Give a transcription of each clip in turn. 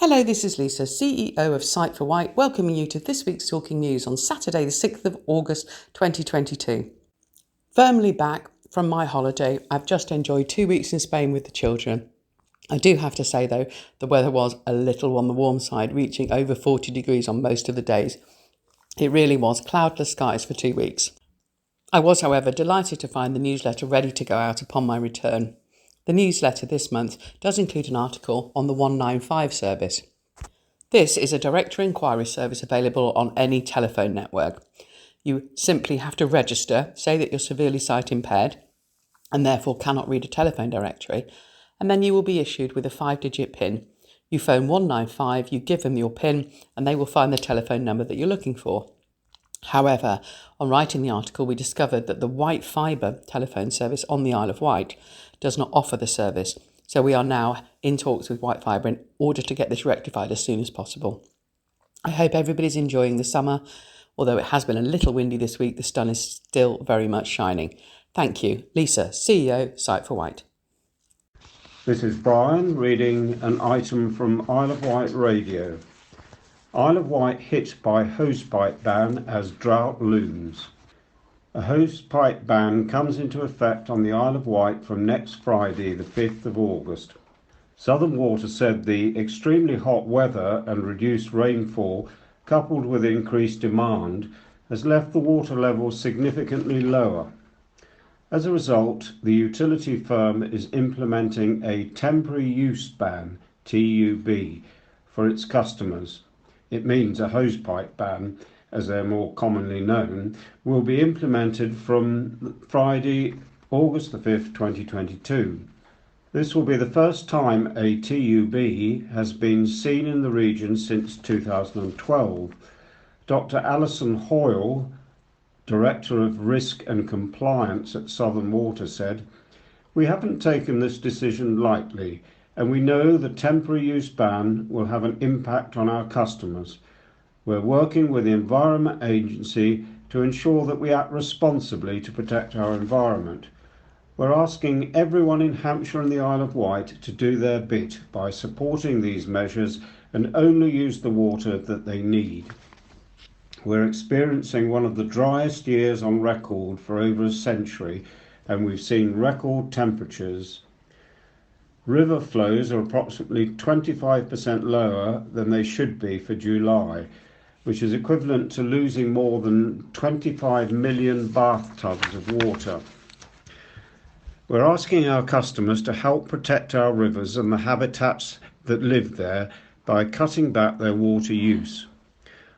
Hello, this is Lisa, CEO of Site for Wight, welcoming you to this week's Talking News on Saturday the 6th of August 2022. Firmly back from my holiday, I've just enjoyed 2 weeks in Spain with the children. I do have to say though, the weather was a little on the warm side, reaching over 40 degrees on most of the days. It really was cloudless skies for 2 weeks. I was, however, delighted to find the newsletter ready to go out upon my return. The newsletter this month does include an article on the 195 service. This is a directory inquiry service available on any telephone network. You simply have to register, say that you're severely sight impaired and therefore cannot read a telephone directory, and then you will be issued with a 5-digit PIN. You phone 195, you give them your PIN, and they will find the telephone number that you're looking for. However, on writing the article, we discovered that the Wight Fibre telephone service on the Isle of Wight does not offer the service, so we are now in talks with Wight Fibre in order to get this rectified as soon as possible. I hope everybody's enjoying the summer. Although it has been a little windy this week, the sun is still very much shining. Thank you. Lisa, CEO, Site for Wight. This is Brian reading an item from Isle of Wight Radio. Isle of Wight hit by hosepipe ban as drought looms. A hosepipe ban comes into effect on the Isle of Wight from next Friday, the 5th of August. Southern Water said the extremely hot weather and reduced rainfall, coupled with increased demand, has left the water levels significantly lower. As a result, the utility firm is implementing a temporary use ban, TUB, for its customers. It means a hosepipe ban, as they're more commonly known, will be implemented from Friday, August the 5th, 2022. This will be the first time a TUB has been seen in the region since 2012. Dr. Alison Hoyle, Director of Risk and Compliance at Southern Water, said, "We haven't taken this decision lightly, and we know the temporary use ban will have an impact on our customers. We're working with the Environment Agency to ensure that we act responsibly to protect our environment. We're asking everyone in Hampshire and the Isle of Wight to do their bit by supporting these measures and only use the water that they need. We're experiencing one of the driest years on record for over a century, and we've seen record temperatures. River flows are approximately 25% lower than they should be for July, which is equivalent to losing more than 25 million bathtubs of water. We're asking our customers to help protect our rivers and the habitats that live there by cutting back their water use.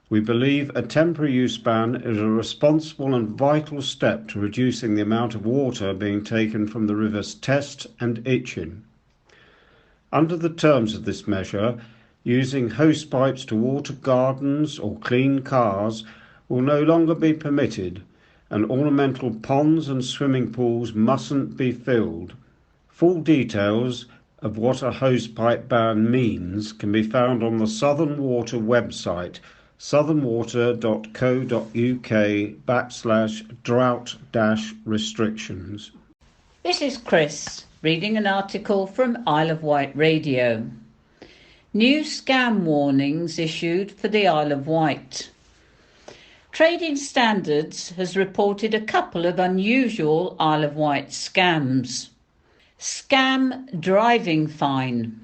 We believe a temporary use ban is a responsible and vital step to reducing the amount of water being taken from the rivers Test and Itchen. Under the terms of this measure, using hosepipes to water gardens or clean cars will no longer be permitted, and ornamental ponds and swimming pools mustn't be filled. Full details of what a hosepipe ban means can be found on the Southern Water website, southernwater.co.uk/drought-restrictions. This is Chris reading an article from Isle of Wight Radio. New scam warnings issued for the Isle of Wight. Trading Standards has reported a couple of unusual Isle of Wight scams. Scam driving fine.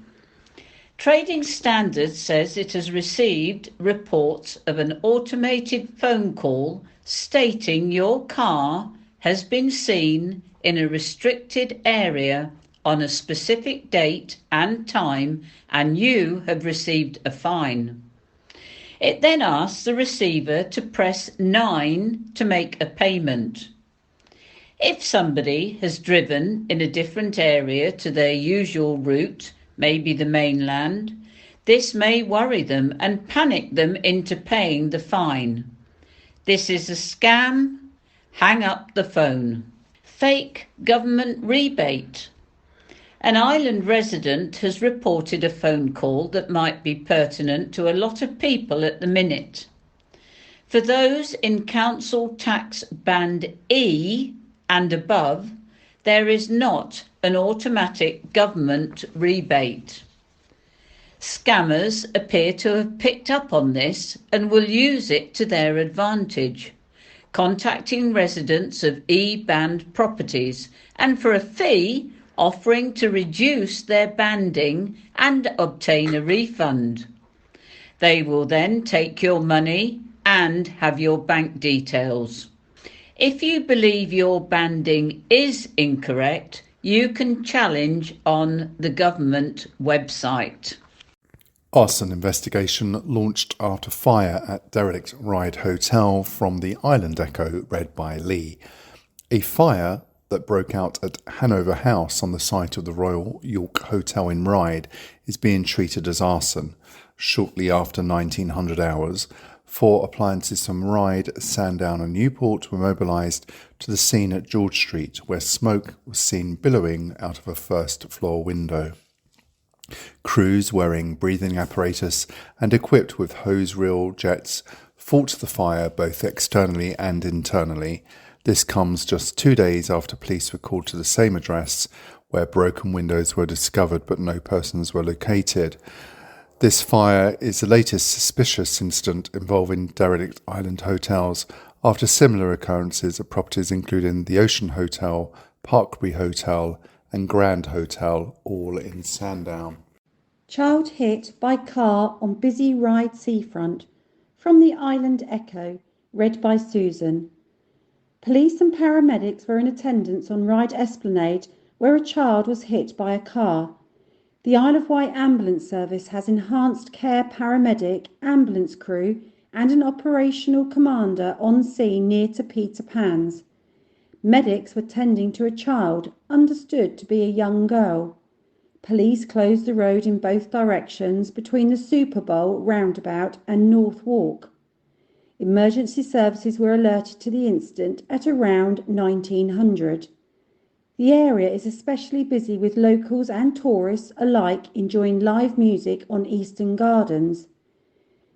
Trading Standards says it has received reports of an automated phone call stating your car has been seen in a restricted area on a specific date and time, and you have received a fine. It then asks the receiver to press 9 to make a payment. If somebody has driven in a different area to their usual route, maybe the mainland, this may worry them and panic them into paying the fine. This is a scam. Hang up the phone. Fake government rebate. An island resident has reported a phone call that might be pertinent to a lot of people at the minute. For those in Council Tax Band E and above, there is not an automatic government rebate. Scammers appear to have picked up on this and will use it to their advantage, contacting residents of E-band properties and for a fee offering to reduce their banding and obtain a refund. They will then take your money and have your bank details. If you believe your banding is incorrect, you can challenge on the government website. Arson Investigation launched after fire at derelict Ryde Hotel from the Island Echo, read by Lee. A fire that broke out at Hanover House on the site of the Royal York Hotel in Ryde is being treated as arson. Shortly after 1900 hours, 4 appliances from Ryde, Sandown and Newport were mobilised to the scene at George Street, where smoke was seen billowing out of a first-floor window. Crews wearing breathing apparatus and equipped with hose reel jets fought the fire both externally and internally. This comes just 2 days after police were called to the same address, where broken windows were discovered but no persons were located. This fire is the latest suspicious incident involving derelict island hotels, after similar occurrences at properties including the Ocean Hotel, Parkbury Hotel and Grand Hotel, all in Sandown. Child hit by car on busy Ryde seafront. From the Island Echo, read by Susan. Police and paramedics were in attendance on Ryde Esplanade, where a child was hit by a car. The Isle of Wight Ambulance Service has enhanced care paramedic, ambulance crew and an operational commander on scene near to Peter Pan's. Medics were tending to a child, understood to be a young girl. Police closed the road in both directions between the Super Bowl roundabout and North Walk. Emergency services were alerted to the incident at around 1900. The area is especially busy with locals and tourists alike enjoying live music on Eastern Gardens.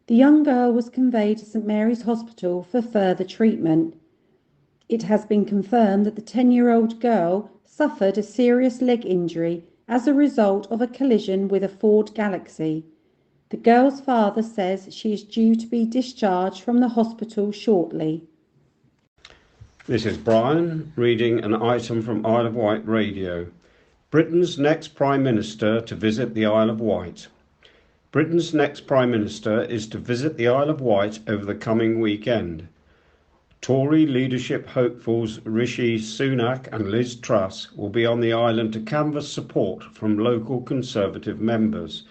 The young girl was conveyed to St Mary's Hospital for further treatment. It has been confirmed that the 10-year-old girl suffered a serious leg injury as a result of a collision with a Ford Galaxy. The girl's father says she is due to be discharged from the hospital shortly. This is Brian reading an item from Isle of Wight Radio. Britain's next Prime Minister to visit the Isle of Wight. Britain's next Prime Minister is to visit the Isle of Wight over the coming weekend. Tory leadership hopefuls Rishi Sunak and Liz Truss will be on the island to canvass support from local Conservative members.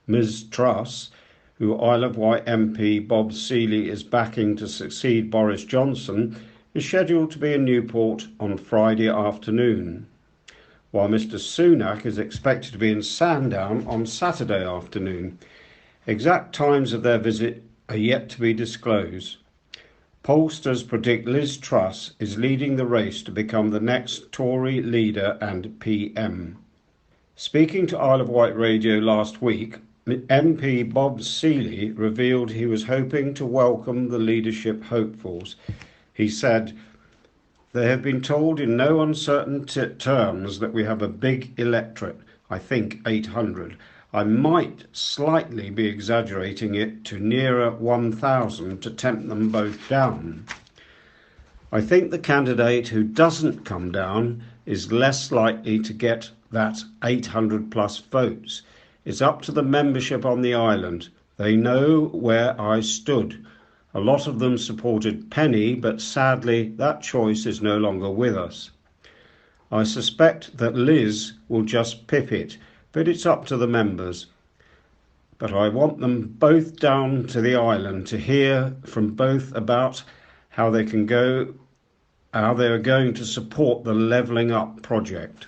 Ms Truss, who Isle of Wight MP Bob Seeley is backing to succeed Boris Johnson, is scheduled to be in Newport on Friday afternoon, while Mr Sunak is expected to be in Sandown on Saturday afternoon. Exact times of their visit are yet to be disclosed. Pollsters predict Liz Truss is leading the race to become the next Tory leader and PM. Speaking to Isle of Wight Radio last week, MP Bob Seeley revealed he was hoping to welcome the leadership hopefuls. He said, "They have been told in no uncertain terms that we have a big electorate, I think 800. I might slightly be exaggerating it to nearer 1,000 to tempt them both down. I think the candidate who doesn't come down is less likely to get that 800 plus votes. It's up to the membership on the island. They know where I stood. A lot of them supported Penny, but sadly that choice is no longer with us. I suspect that Liz will just pip it, but it's up to the members. But I want them both down to the island to hear from both about how they are going to support the Levelling Up project."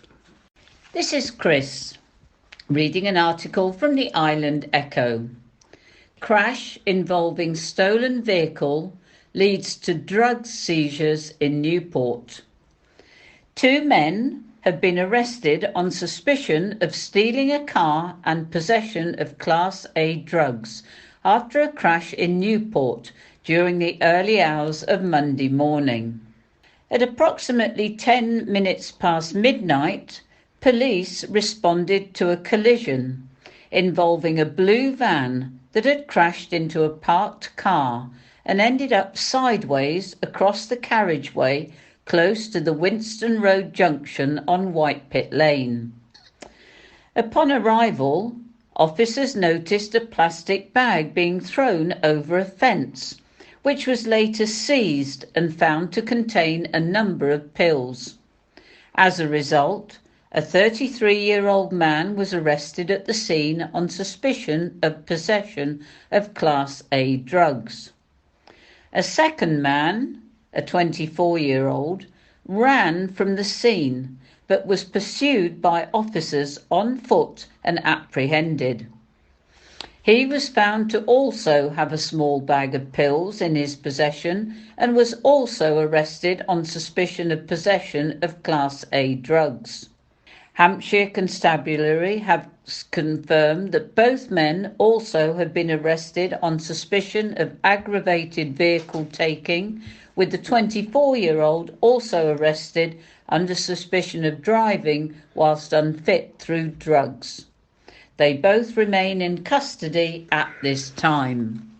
This is Chris, reading an article from the Island Echo. Crash involving stolen vehicle leads to drug seizures in Newport. 2 men have been arrested on suspicion of stealing a car and possession of Class A drugs after a crash in Newport during the early hours of Monday morning. At approximately 10 minutes past midnight, police responded to a collision involving a blue van that had crashed into a parked car and ended up sideways across the carriageway close to the Winston Road junction on Whitepit Lane. Upon arrival, officers noticed a plastic bag being thrown over a fence, which was later seized and found to contain a number of pills. As a result, a 33-year-old man was arrested at the scene on suspicion of possession of Class A drugs. A second man, a 24-year-old, ran from the scene but was pursued by officers on foot and apprehended. He was found to also have a small bag of pills in his possession and was also arrested on suspicion of possession of Class A drugs. Hampshire Constabulary have confirmed that both men also have been arrested on suspicion of aggravated vehicle taking, with the 24-year-old also arrested under suspicion of driving whilst unfit through drugs. They both remain in custody at this time.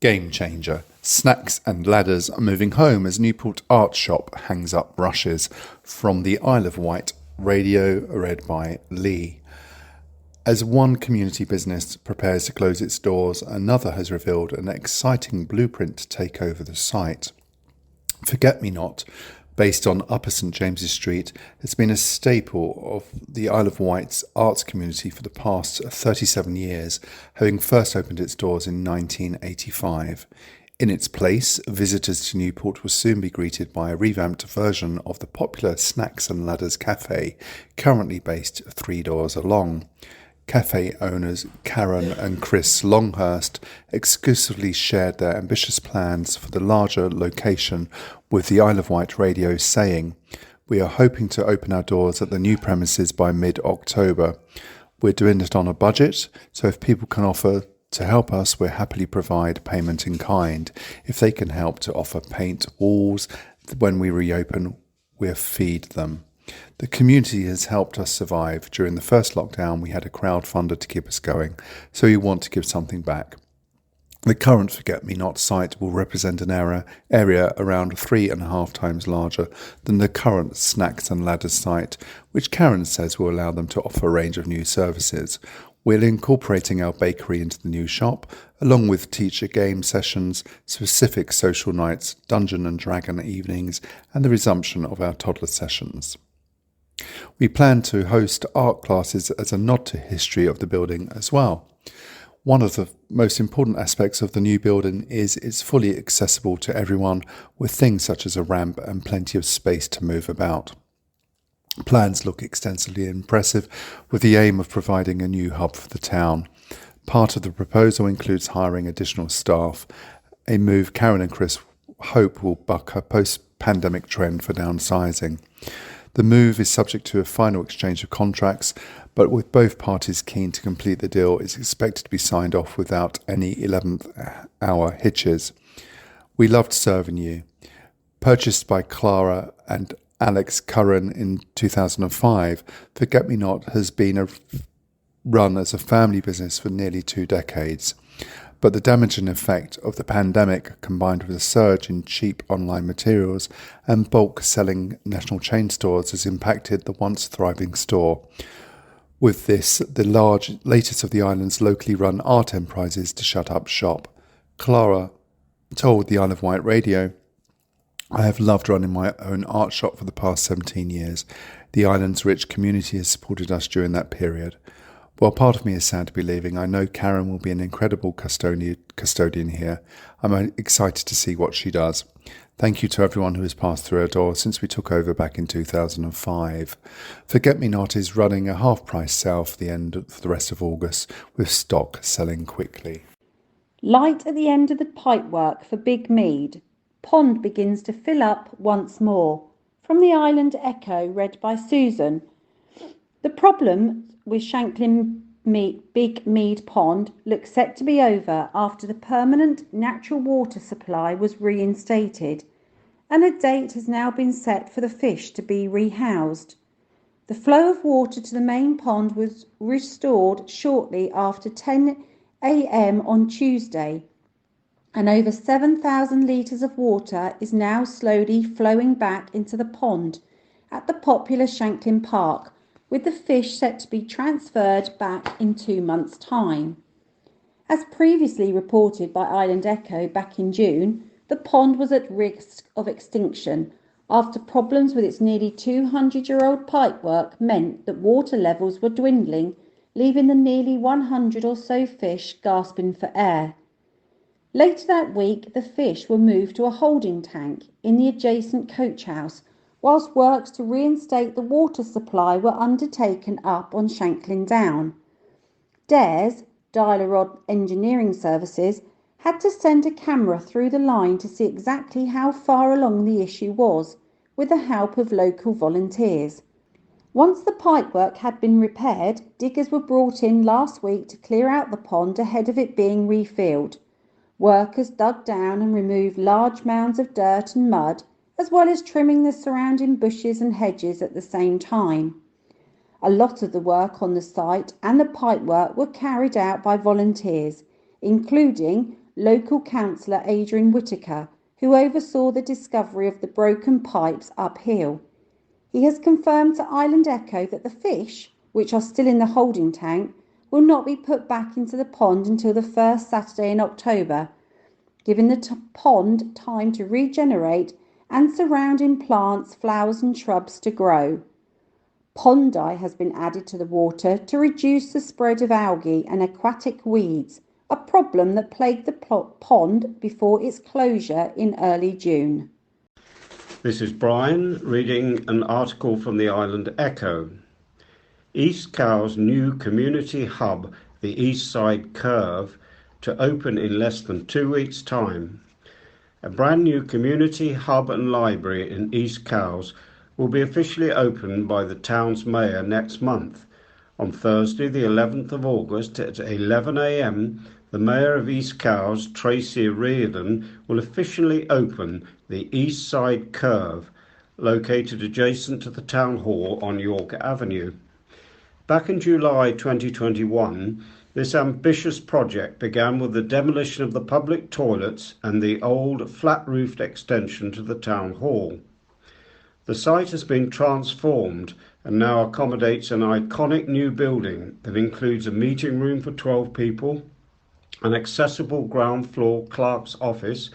Game changer. Snacks and ladders are moving home as Newport Art Shop hangs up brushes. From the Isle of Wight Radio, read by Lee. As one community business prepares to close its doors, another has revealed an exciting blueprint to take over the site. Forget Me Not, based on Upper St James's Street, has been a staple of the Isle of Wight's arts community for the past 37 years, having first opened its doors in 1985. In its place, visitors to Newport will soon be greeted by a revamped version of the popular Snacks and Ladders Cafe, currently based 3 doors along. Cafe owners Karen and Chris Longhurst exclusively shared their ambitious plans for the larger location with the Isle of Wight Radio, saying, "We are hoping to open our doors at the new premises by mid-October. We're doing it on a budget, so if people can offer to help us, we'll happily provide payment in kind. If they can help to offer paint walls when we reopen, we'll feed them. The community has helped us survive. During the first lockdown, we had a crowdfunder to keep us going, so we want to give something back. The current Forget Me Not site will represent an area around 3.5 times larger than the current Snacks and Ladders site, which Karen says will allow them to offer a range of new services. We're incorporating our bakery into the new shop, along with teacher game sessions, specific social nights, Dungeon and Dragon evenings, and the resumption of our toddler sessions. We plan to host art classes as a nod to history of the building as well. One of the most important aspects of the new building is it's fully accessible to everyone, with things such as a ramp and plenty of space to move about. Plans look extensively impressive, with the aim of providing a new hub for the town. Part of the proposal includes hiring additional staff, a move Karen and Chris hope will buck a post-pandemic trend for downsizing. The move is subject to a final exchange of contracts, but with both parties keen to complete the deal, it's expected to be signed off without any 11th hour hitches. We loved serving you. Purchased by Clara and Alex Curran in 2005, Forget Me Not has been run as a family business for nearly 2 decades. But the damaging effect of the pandemic, combined with a surge in cheap online materials and bulk selling national chain stores, has impacted the once thriving store. With this, the latest of the island's locally run art enterprises to shut up shop. Clara told the Isle of Wight Radio, "I have loved running my own art shop for the past 17 years. The island's rich community has supported us during that period. While part of me is sad to be leaving, I know Karen will be an incredible custodian here. I'm excited to see what she does. Thank you to everyone who has passed through our door since we took over back in 2005. Forget Me Not is running a half-price sale for the rest of August, with stock selling quickly." Light at the end of the pipework for Big Mead. Pond begins to fill up once more. From the Island Echo, read by Susan. The problem with Shanklin Big Mead Pond looks set to be over after the permanent natural water supply was reinstated, and a date has now been set for the fish to be rehoused. The flow of water to the main pond was restored shortly after 10 a.m. on Tuesday, and over 7,000 litres of water is now slowly flowing back into the pond at the popular Shanklin Park, with the fish set to be transferred back in 2 months' time. As previously reported by Island Echo back in June, the pond was at risk of extinction after problems with its nearly 200-year-old pipework meant that water levels were dwindling, leaving the nearly 100 or so fish gasping for air. Later that week, the fish were moved to a holding tank in the adjacent coach house, whilst works to reinstate the water supply were undertaken up on Shanklin Down. DARES, Dial-A-Rod Engineering Services, had to send a camera through the line to see exactly how far along the issue was, with the help of local volunteers. Once the pipework had been repaired, diggers were brought in last week to clear out the pond ahead of it being refilled. Workers dug down and removed large mounds of dirt and mud, as well as trimming the surrounding bushes and hedges at the same time. A lot of the work on the site and the pipework were carried out by volunteers, including local councillor Adrian Whittaker, who oversaw the discovery of the broken pipes uphill. He has confirmed to Island Echo that the fish, which are still in the holding tank, will not be put back into the pond until the first Saturday in October, giving the pond time to regenerate and surrounding plants, flowers and shrubs to grow. Pond dye has been added to the water to reduce the spread of algae and aquatic weeds, a problem that plagued the pond before its closure in early June. This is Brian reading an article from the Island Echo. East Cowes' new community hub, the East Side Curve, to open in less than 2 weeks' time. A brand new community hub and library in East Cowes will be officially opened by the town's mayor next month. On Thursday, the 11th of August at 11 a.m, the Mayor of East Cowes, Tracy Reardon, will officially open the East Side Curve, located adjacent to the Town Hall on York Avenue. Back in July 2021, this ambitious project began with the demolition of the public toilets and the old flat-roofed extension to the Town Hall. The site has been transformed and now accommodates an iconic new building that includes a meeting room for 12 people, an accessible ground floor clerk's office,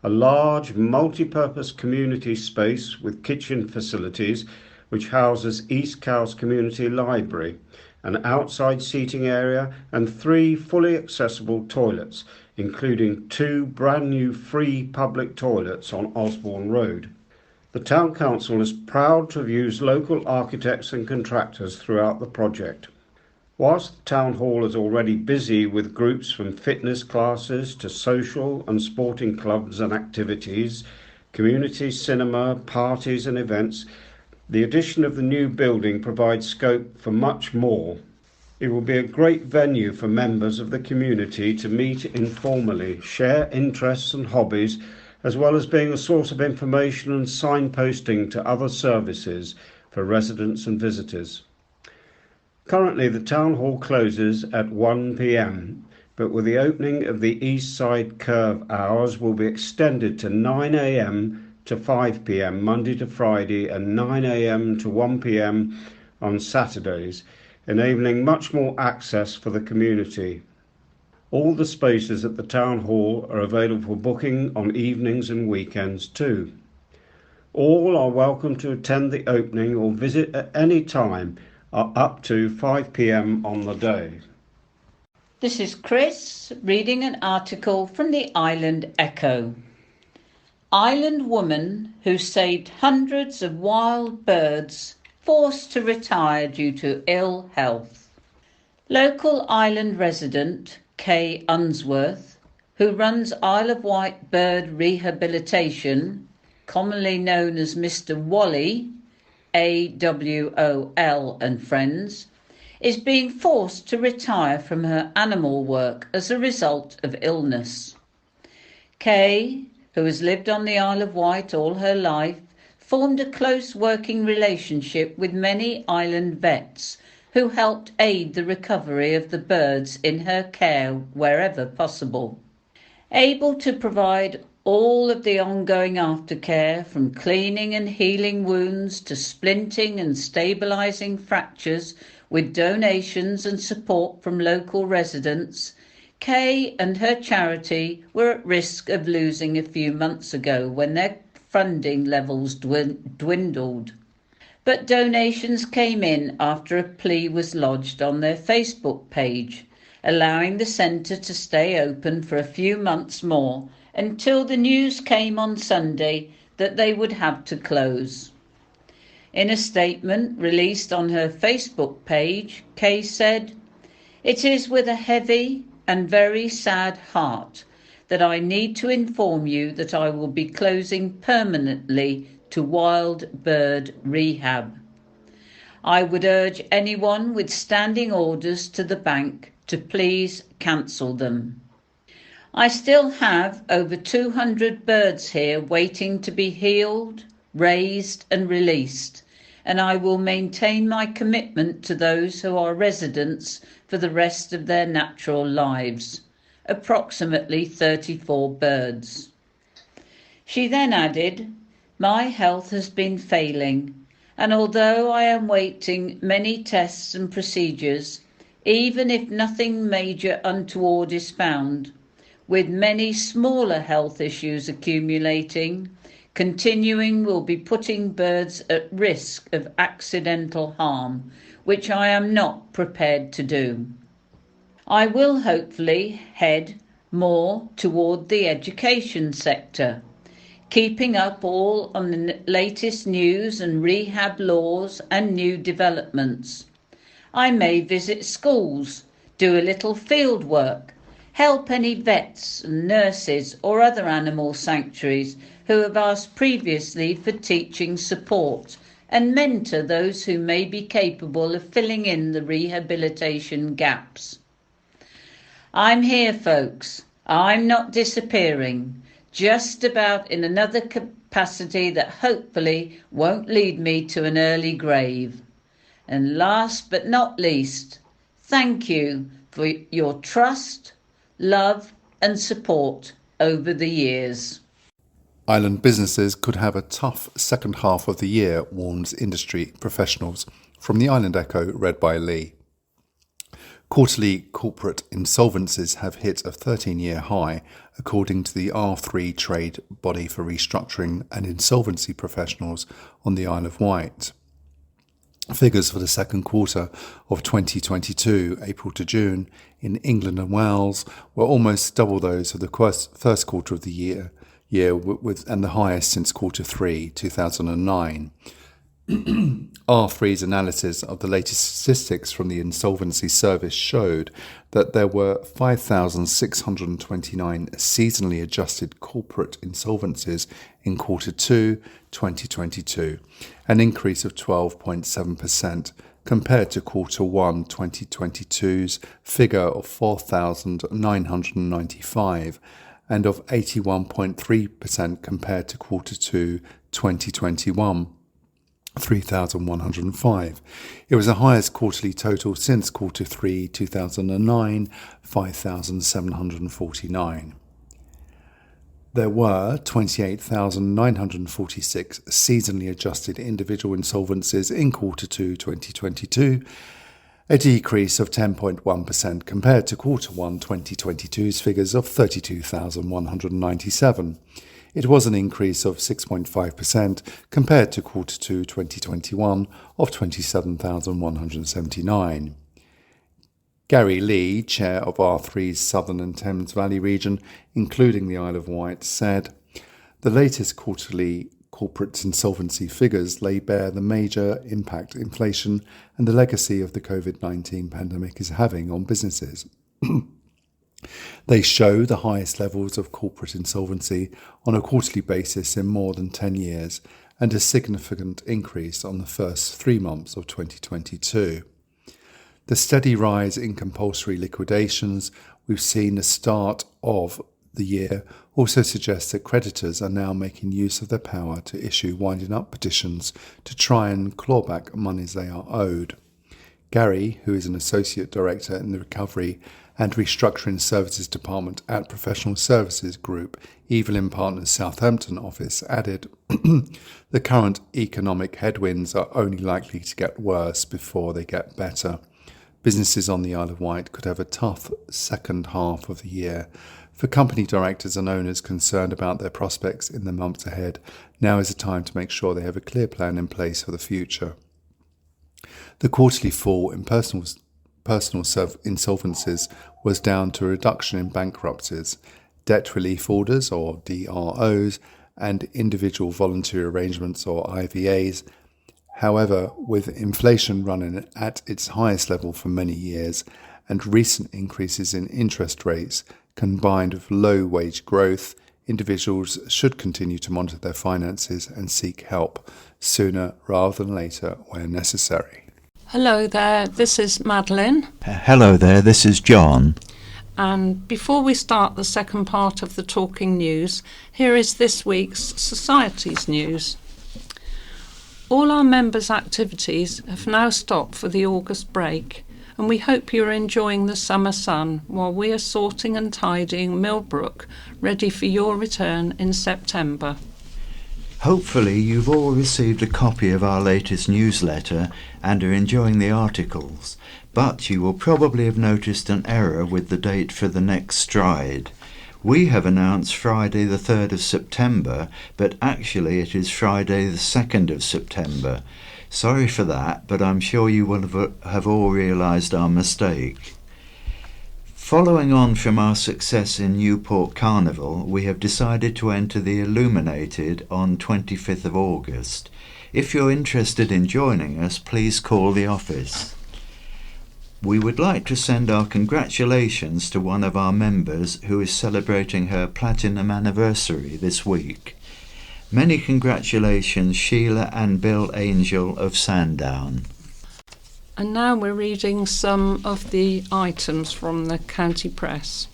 a large multi-purpose community space with kitchen facilities which houses East Cowes Community Library, an outside seating area and 3 fully accessible toilets, including 2 brand new free public toilets on Osborne Road. The Town Council is proud to have used local architects and contractors throughout the project. Whilst the Town Hall is already busy with groups from fitness classes to social and sporting clubs and activities, community cinema, parties and events, the addition of the new building provides scope for much more. It will be a great venue for members of the community to meet informally, share interests and hobbies, as well as being a source of information and signposting to other services for residents and visitors. Currently, the Town Hall closes at 1 p.m, but with the opening of the East Side Curve, hours will be extended to 9 a.m. to 5 p.m. Monday to Friday and 9 a.m. to 1 p.m. on Saturdays, enabling much more access for the community. All the spaces at the Town Hall are available for booking on evenings and weekends too. All are welcome to attend the opening or visit at any time, up to 5 p.m. on the day. This is Chris reading an article from the Island Echo. Island woman who saved hundreds of wild birds forced to retire due to ill health. Local island resident Kay Unsworth, who runs Isle of Wight Bird Rehabilitation, commonly known as Mr. Wally, AWOL and Friends, is being forced to retire from her animal work as a result of illness. Kay, who has lived on the Isle of Wight all her life, formed a close working relationship with many island vets who helped aid the recovery of the birds in her care wherever possible. Able to provide all of the ongoing aftercare, from cleaning and healing wounds to splinting and stabilising fractures with donations and support from local residents, Kay and her charity were at risk of losing a few months ago when their funding levels dwindled. But donations came in after a plea was lodged on their Facebook page, allowing the centre to stay open for a few months more until the news came on Sunday that they would have to close. In a statement released on her Facebook page, Kay said, "It is with a heavy and very sad heart that I need to inform you that I will be closing permanently to wild bird rehab. I would urge anyone with standing orders to the bank to please cancel them. I still have over 200 birds here waiting to be healed, raised and released, and I will maintain my commitment to those who are residents for the rest of their natural lives, approximately 34 birds." She then added, "My health has been failing, and although I am waiting many tests and procedures, even if nothing major untoward is found, with many smaller health issues accumulating, continuing will be putting birds at risk of accidental harm, which I am not prepared to do. I will hopefully head more toward the education sector, keeping up all on the latest news and rehab laws and new developments. I may visit schools, do a little field work, help any vets and nurses or other animal sanctuaries who have asked previously for teaching support, and mentor those who may be capable of filling in the rehabilitation gaps. I'm here, folks. I'm not disappearing, just about in another capacity that hopefully won't lead me to an early grave. And last but not least, thank you for your trust, love and support over the years." Island businesses could have a tough second half of the year, warns industry professionals. From the Island Echo, read by Lee. Quarterly corporate insolvencies have hit a 13-year high, according to the R3 trade body for restructuring and insolvency professionals on the Isle of Wight. Figures for the second quarter of 2022, April to June, in England and Wales were almost double those of the first quarter of the year and the highest since quarter 3, 2009. R3's analysis of the latest statistics from the Insolvency Service showed that there were 5,629 seasonally adjusted corporate insolvencies in quarter 2, 2022, an increase of 12.7% compared to quarter 1, 2022's figure of 4,995 and of 81.3% compared to quarter 2, 2021. 3,105. It was the highest quarterly total since quarter 3, 2009, 5,749. There were 28,946 seasonally adjusted individual insolvencies in quarter 2, 2022, a decrease of 10.1% compared to quarter 1, 2022's figures of 32,197. It was an increase of 6.5% compared to quarter 2, 2021 of 27,179. Gary Lee, chair of R3's Southern and Thames Valley region, including the Isle of Wight, said, "The latest quarterly corporate insolvency figures lay bare the major impact inflation and the legacy of the COVID-19 pandemic is having on businesses. They show the highest levels of corporate insolvency on a quarterly basis in more than 10 years and a significant increase on the first 3 months of 2022. The steady rise in compulsory liquidations we've seen the start of the year also suggests that creditors are now making use of their power to issue winding up petitions to try and claw back monies they are owed. Gary, who is an Associate Director in the Recovery and Restructuring Services Department at Professional Services Group, Evelyn Partners Southampton office, added, "The current economic headwinds are only likely to get worse before they get better. Businesses on the Isle of Wight could have a tough second half of the year. For company directors and owners concerned about their prospects in the months ahead, now is the time to make sure they have a clear plan in place for the future." The quarterly fall in personal insolvencies was down to a reduction in bankruptcies, debt relief orders or DROs, and individual voluntary arrangements or IVAs. However, with inflation running at its highest level for many years and recent increases in interest rates combined with low wage growth, individuals should continue to monitor their finances and seek help sooner rather than later where necessary. Hello there, this is Madeline. Hello there, this is John. And before we start the second part of the Talking News, here is this week's Society's news. All our members' activities have now stopped for the August break, and we hope you're enjoying the summer sun while we are sorting and tidying Millbrook, ready for your return in September. Hopefully you've all received a copy of our latest newsletter and are enjoying the articles, but you will probably have noticed an error with the date for the next stride. We have announced Friday the 3rd of September, but actually it is Friday the 2nd of September. Sorry for that, but I'm sure you will have all realised our mistake. Following on from our success in Newport Carnival, we have decided to enter the Illuminated on 25th of August. If you're interested in joining us, please call the office. We would like to send our congratulations to one of our members who is celebrating her platinum anniversary this week. Many congratulations, Sheila and Bill Angel of Sandown. And now we're reading some of the items from the county press.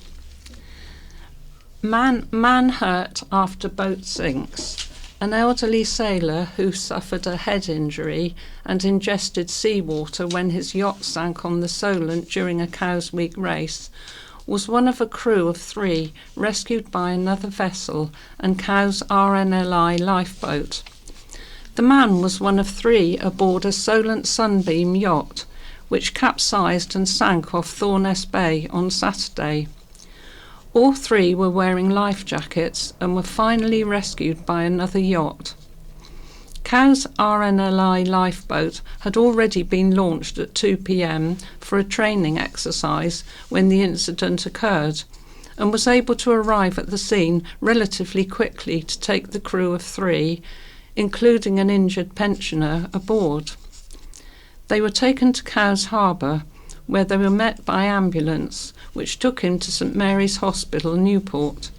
Man hurt after boat sinks. An elderly sailor who suffered a head injury and ingested seawater when his yacht sank on the Solent during a Cows Week race was one of a crew of 3 rescued by another vessel and Cowes RNLI lifeboat. The man was one of 3 aboard a Solent Sunbeam yacht, which capsized and sank off Thornes Bay on Saturday. All 3 were wearing life jackets and were finally rescued by another yacht. Cowes RNLI lifeboat had already been launched at 2 p.m. for a training exercise when the incident occurred, and was able to arrive at the scene relatively quickly to take the crew of 3, including an injured pensioner, aboard. They were taken to Cowes Harbour, where they were met by ambulance, which took him to St Mary's Hospital, Newport.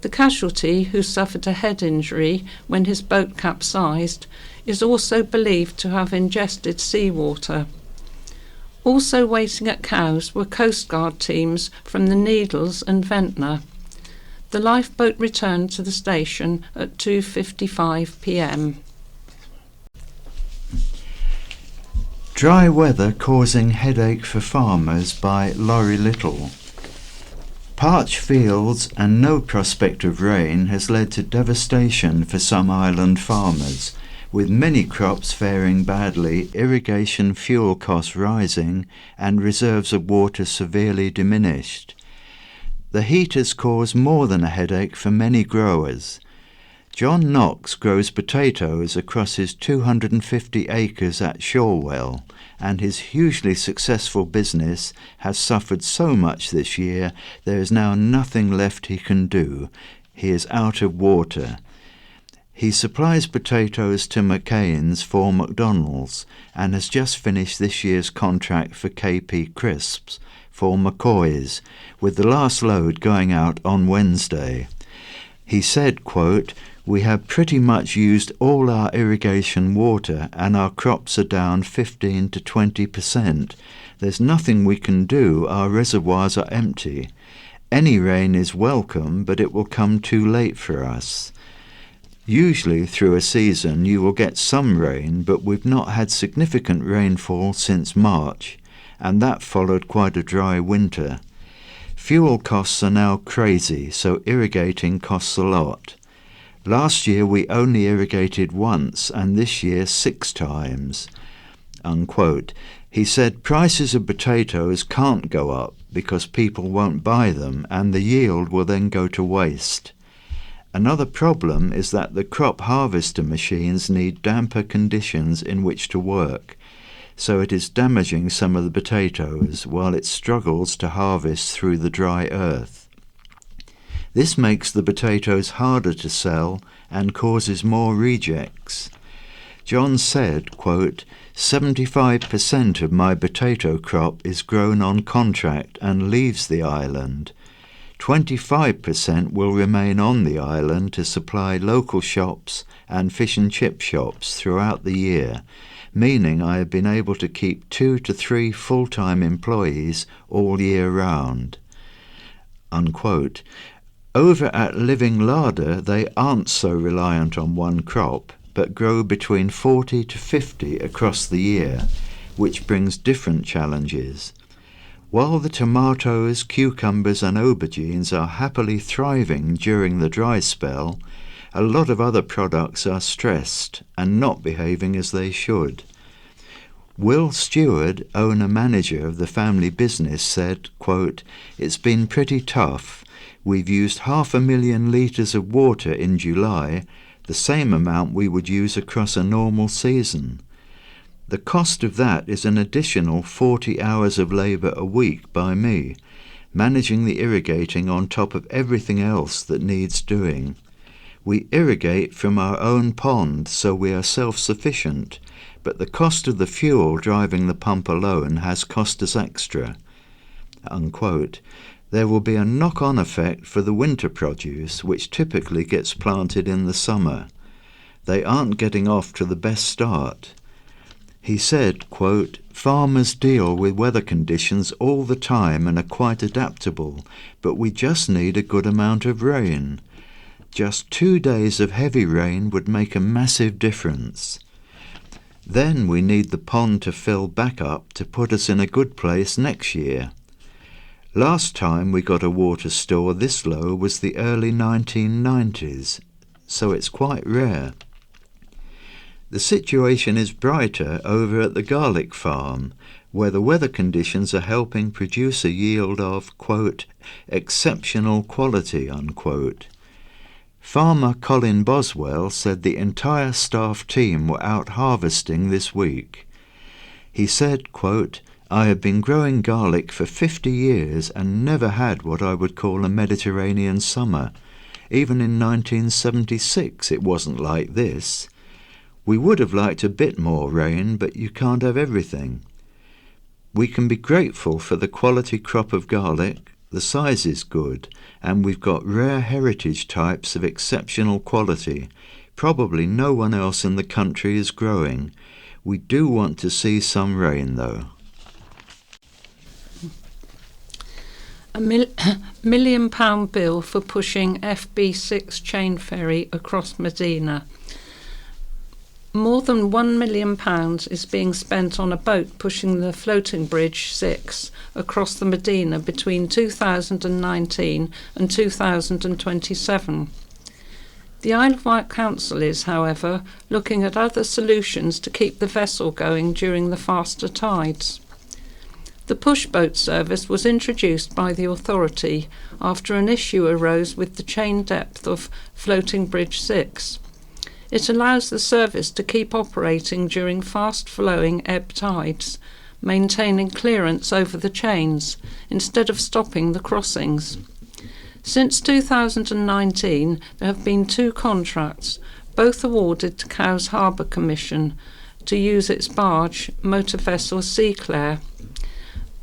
The casualty, who suffered a head injury when his boat capsized, is also believed to have ingested seawater. Also waiting at Cowes were Coast Guard teams from the Needles and Ventnor. The lifeboat returned to the station at 2:55 p.m. Dry weather causing headache for farmers by Laurie Little. Parched fields and no prospect of rain has led to devastation for some island farmers, with many crops faring badly, irrigation fuel costs rising and reserves of water severely diminished. The heat has caused more than a headache for many growers. John Knox grows potatoes across his 250 acres at Shorewell, and his hugely successful business has suffered so much this year there is now nothing left he can do. He is out of water. He supplies potatoes to McCain's for McDonald's and has just finished this year's contract for KP Crisps for McCoy's, with the last load going out on Wednesday. He said, quote, "We have pretty much used all our irrigation water and our crops are down 15 to 20%. There's nothing we can do, our reservoirs are empty. Any rain is welcome, but it will come too late for us. Usually through a season you will get some rain, but we've not had significant rainfall since March, and that followed quite a dry winter. Fuel costs are now crazy, so irrigating costs a lot. Last year we only irrigated once, and this year 6 times." Unquote. He said prices of potatoes can't go up because people won't buy them, and the yield will then go to waste. Another problem is that the crop harvester machines need damper conditions in which to work, so it is damaging some of the potatoes while it struggles to harvest through the dry earth. This makes the potatoes harder to sell and causes more rejects. John said, quote, "75% of my potato crop is grown on contract and leaves the island. 25% will remain on the island to supply local shops and fish and chip shops throughout the year, meaning I have been able to keep 2 to 3 full-time employees all year round." Unquote. Over at Living Larder, they aren't so reliant on one crop, but grow between 40 to 50 across the year, which brings different challenges. While the tomatoes, cucumbers and aubergines are happily thriving during the dry spell, a lot of other products are stressed and not behaving as they should. Will Stewart, owner-manager of the family business, said, quote, "It's been pretty tough. We've used 500,000 litres of water in July, the same amount we would use across a normal season. The cost of that is an additional 40 hours of labour a week by me, managing the irrigating on top of everything else that needs doing. We irrigate from our own pond, so we are self-sufficient, but the cost of the fuel driving the pump alone has cost us extra." Unquote. There will be a knock-on effect for the winter produce, which typically gets planted in the summer. They aren't getting off to the best start. He said, quote, "Farmers deal with weather conditions all the time and are quite adaptable, but we just need a good amount of rain. Just 2 days of heavy rain would make a massive difference. Then we need the pond to fill back up to put us in a good place next year. Last time we got a water store this low was the early 1990s, so it's quite rare." The situation is brighter over at the garlic farm, where the weather conditions are helping produce a yield of, quote, "exceptional quality," unquote. Farmer Colin Boswell said the entire staff team were out harvesting this week. He said, quote, "I have been growing garlic for 50 years and never had what I would call a Mediterranean summer. Even in 1976 it wasn't like this. We would have liked a bit more rain, but you can't have everything. We can be grateful for the quality crop of garlic, the size is good, and we've got rare heritage types of exceptional quality. Probably no one else in the country is growing. We do want to see some rain, though." A £1 million bill for pushing FB6 chain ferry across Medina. More than £1 million is being spent on a boat pushing the floating bridge 6 across the Medina between 2019 and 2027. The Isle of Wight Council is, however, looking at other solutions to keep the vessel going during the faster tides. The push boat service was introduced by the authority after an issue arose with the chain depth of floating bridge 6. It allows the service to keep operating during fast-flowing ebb tides, maintaining clearance over the chains, instead of stopping the crossings. Since 2019, there have been 2 contracts, both awarded to Cowes Harbour Commission, to use its barge, motor vessel Sea Clare.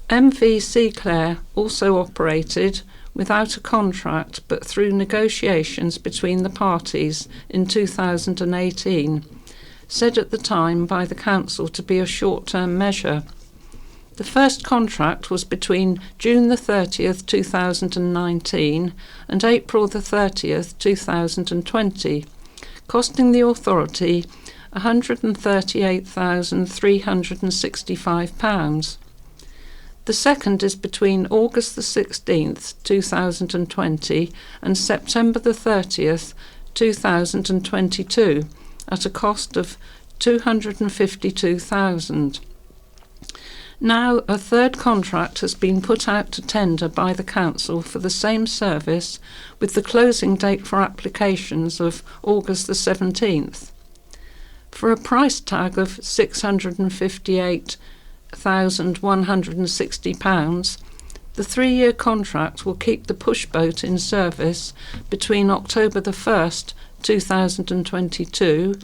MV Sea Clare also operated without a contract but through negotiations between the parties in 2018, said at the time by the council to be a short-term measure. The first contract was between June the 30th, 2019 and April the 30th, 2020, costing the authority £138,365. The second is between August the 16th, 2020 and September the 30th, 2022 at a cost of £252,000. Now a third contract has been put out to tender by the council for the same service, with the closing date for applications of August the 17th. For a price tag of £658,160, the 3-year contract will keep the push boat in service between October the 1st, 2022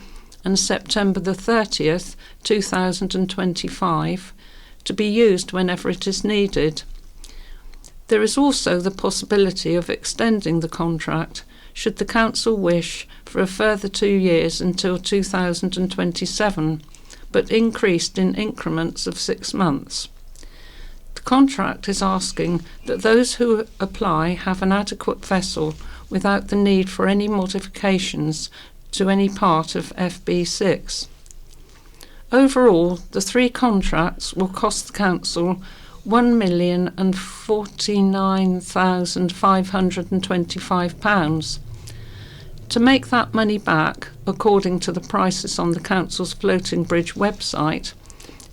and September the 30th, 2025, to be used whenever it is needed. There is also the possibility of extending the contract, should the council wish, for a further 2 years until 2027, but increased in increments of 6 months. The contract is asking that those who apply have an adequate vessel without the need for any modifications to any part of FB6. Overall, the 3 contracts will cost the council £1,049,525. To make that money back, according to the prices on the council's floating bridge website,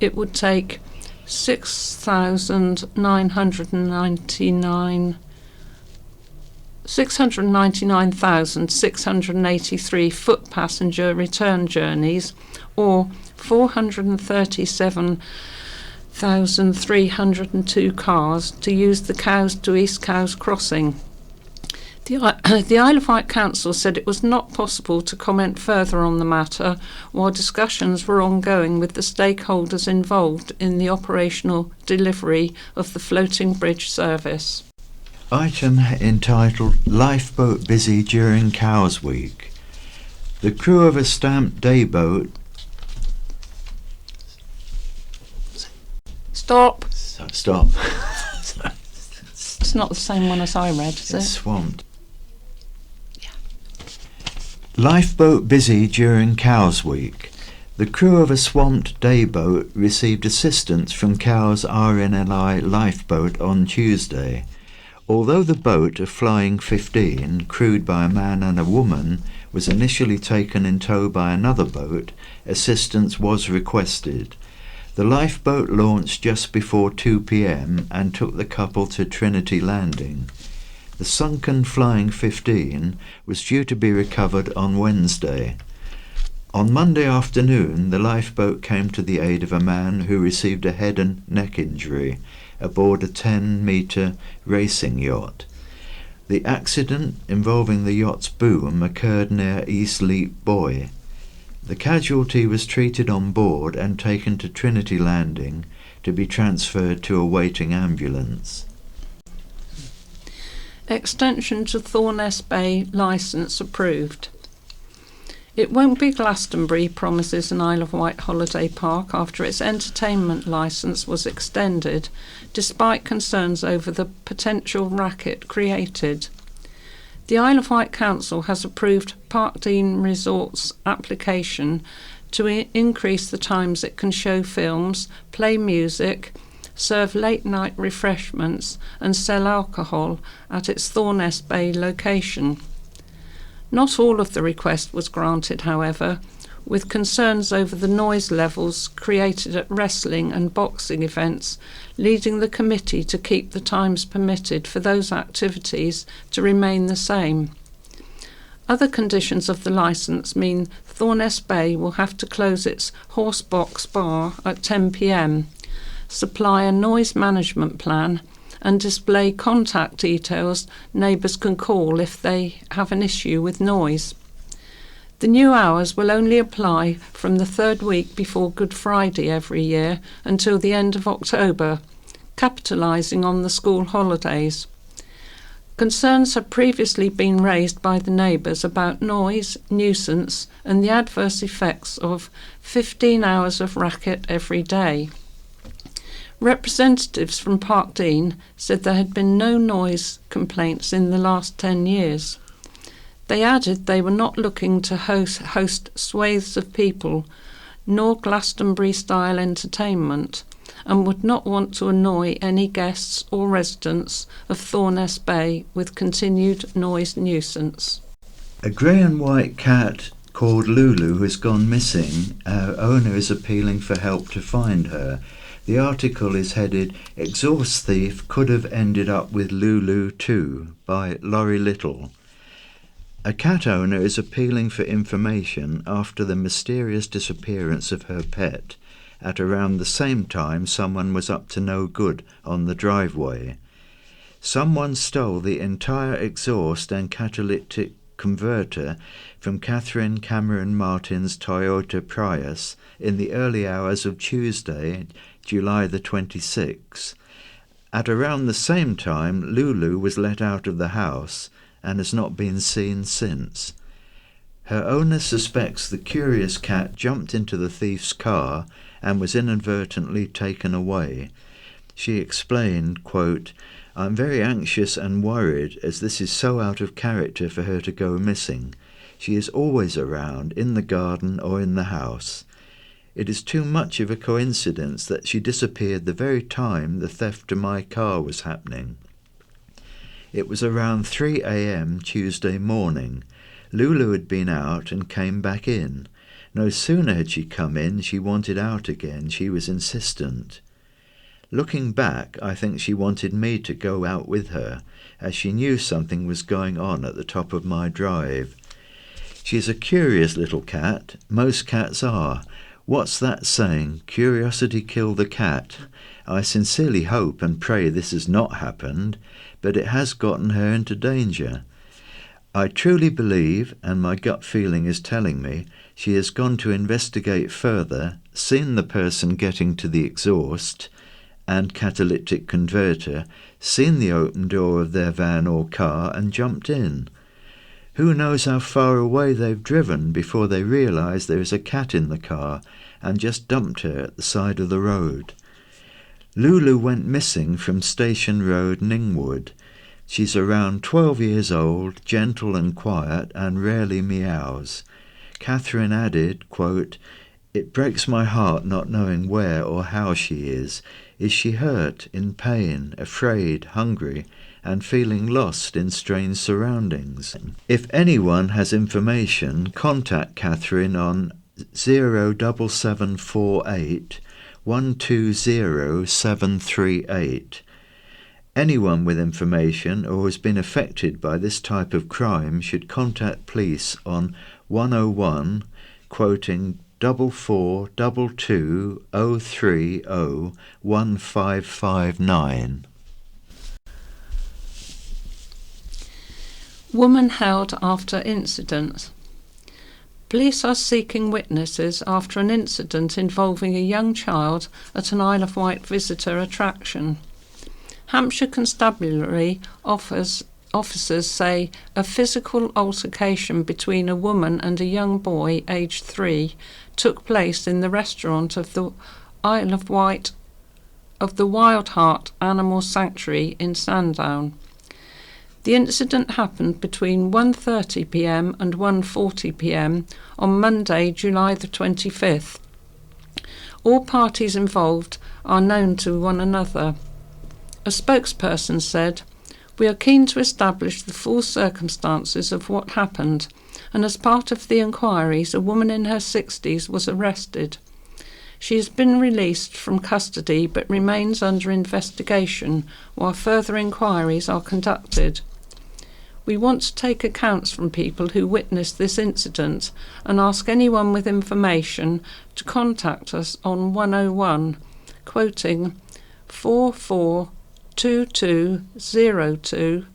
it would take £699,683 foot passenger return journeys, or 437,302 cars to use the Cowes to East Cowes crossing. The Isle of Wight Council said it was not possible to comment further on the matter while discussions were ongoing with the stakeholders involved in the operational delivery of the floating bridge service. Item entitled Lifeboat Busy During Cowes Week. The crew of a stamped day boat Stop. Stop. It's not the same one as I read, is it? Swamped. Yeah. Lifeboat busy during Cowes Week. The crew of a swamped day boat received assistance from Cowes RNLI lifeboat on Tuesday. Although the boat, a Flying 15, crewed by a man and a woman, was initially taken in tow by another boat, assistance was requested. The lifeboat launched just before 2 p.m. and took the couple to Trinity Landing. The sunken Flying 15 was due to be recovered on Wednesday. On Monday afternoon, the lifeboat came to the aid of a man who received a head and neck injury aboard a 10-metre racing yacht. The accident, involving the yacht's boom, occurred near East Leap Buoy. The casualty was treated on board and taken to Trinity Landing to be transferred to a waiting ambulance. Extension to Thornes Bay licence approved. It won't be Glastonbury, promises an Isle of Wight holiday park after its entertainment licence was extended, despite concerns over the potential racket created. The Isle of Wight Council has approved Parkdean Resort's application to increase the times it can show films, play music, serve late-night refreshments and sell alcohol at its Thornes Bay location. Not all of the request was granted, however, with concerns over the noise levels created at wrestling and boxing events, leading the committee to keep the times permitted for those activities to remain the same. Other conditions of the licence mean Thornes Bay will have to close its Horsebox bar at 10 p.m, supply a noise management plan and display contact details neighbours can call if they have an issue with noise. The new hours will only apply from the third week before Good Friday every year until the end of October, capitalising on the school holidays. Concerns have previously been raised by the neighbours about noise, nuisance and the adverse effects of 15 hours of racket every day. Representatives from Parkdean said there had been no noise complaints in the last 10 years. They added they were not looking to host swathes of people, nor Glastonbury-style entertainment, and would not want to annoy any guests or residents of Thornes Bay with continued noise nuisance. A grey and white cat called Lulu has gone missing. Her owner is appealing for help to find her. The article is headed "Exhaust Thief Could Have Ended Up with Lulu Too" by Laurie Little. A cat owner is appealing for information after the mysterious disappearance of her pet. At around the same time, someone was up to no good on the driveway. Someone stole the entire exhaust and catalytic converter from Catherine Cameron Martin's Toyota Prius in the early hours of Tuesday, July the 26th. At around the same time, Lulu was let out of the house and has not been seen since. Her owner suspects the curious cat jumped into the thief's car and was inadvertently taken away. She explained, quote, "I'm very anxious and worried as this is so out of character for her to go missing. She is always around, in the garden or in the house. It is too much of a coincidence that she disappeared the very time the theft of my car was happening." It was around 3 a.m. Tuesday morning. Lulu had been out and came back in. No sooner had she come in, she wanted out again. She was insistent. Looking back, I think she wanted me to go out with her, as she knew something was going on at the top of my drive. She is a curious little cat. Most cats are. What's that saying? Curiosity killed the cat. I sincerely hope and pray this has not happened, but it has gotten her into danger. I truly believe, and my gut feeling is telling me, she has gone to investigate further, seen the person getting to the exhaust and catalytic converter, seen the open door of their van or car and jumped in. Who knows how far away they've driven before they realise there is a cat in the car and just dumped her at the side of the road. Lulu went missing from Station Road, Ningwood. She's around 12 years old, gentle and quiet, and rarely meows. Catherine added, quote, "It breaks my heart not knowing where or how she is. Is she hurt, in pain, afraid, hungry, and feeling lost in strange surroundings? If anyone has information, contact Catherine on 07748 120 738. Anyone with information or has been affected by this type of crime should contact police on 101, quoting 4422 030 1559. Woman held after incident. Police are seeking witnesses after an incident involving a young child at an Isle of Wight visitor attraction. Hampshire Constabulary officers say a physical altercation between a woman and a young boy aged 3 took place in the restaurant of the Isle of Wight of the Wild Heart Animal Sanctuary in Sandown. The incident happened between 1:30 p.m. and 1:40 p.m. on Monday, July the 25th. All parties involved are known to one another. A spokesperson said, "We are keen to establish the full circumstances of what happened, and as part of the inquiries, a woman in her 60s was arrested. She has been released from custody but remains under investigation while further inquiries are conducted. We want to take accounts from people who witnessed this incident and ask anyone with information to contact us on 101, quoting 442202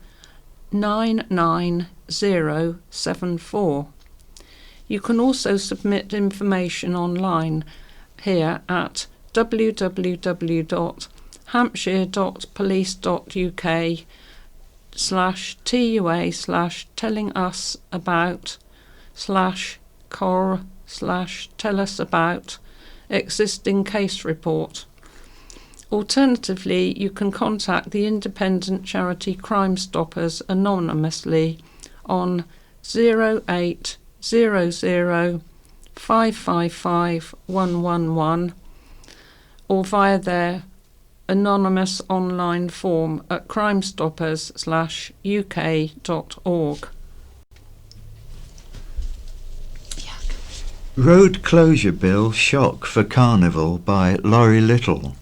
99074. You can also submit information online here at www.hampshire.police.uk/TUA/telling-us-about/cor/tell-us-about existing case report. Alternatively, you can contact the independent charity Crime Stoppers anonymously on 0800 555 111 or via their anonymous online form at crimestoppers.uk.org. Road closure bill shock for carnival by Laurie Little.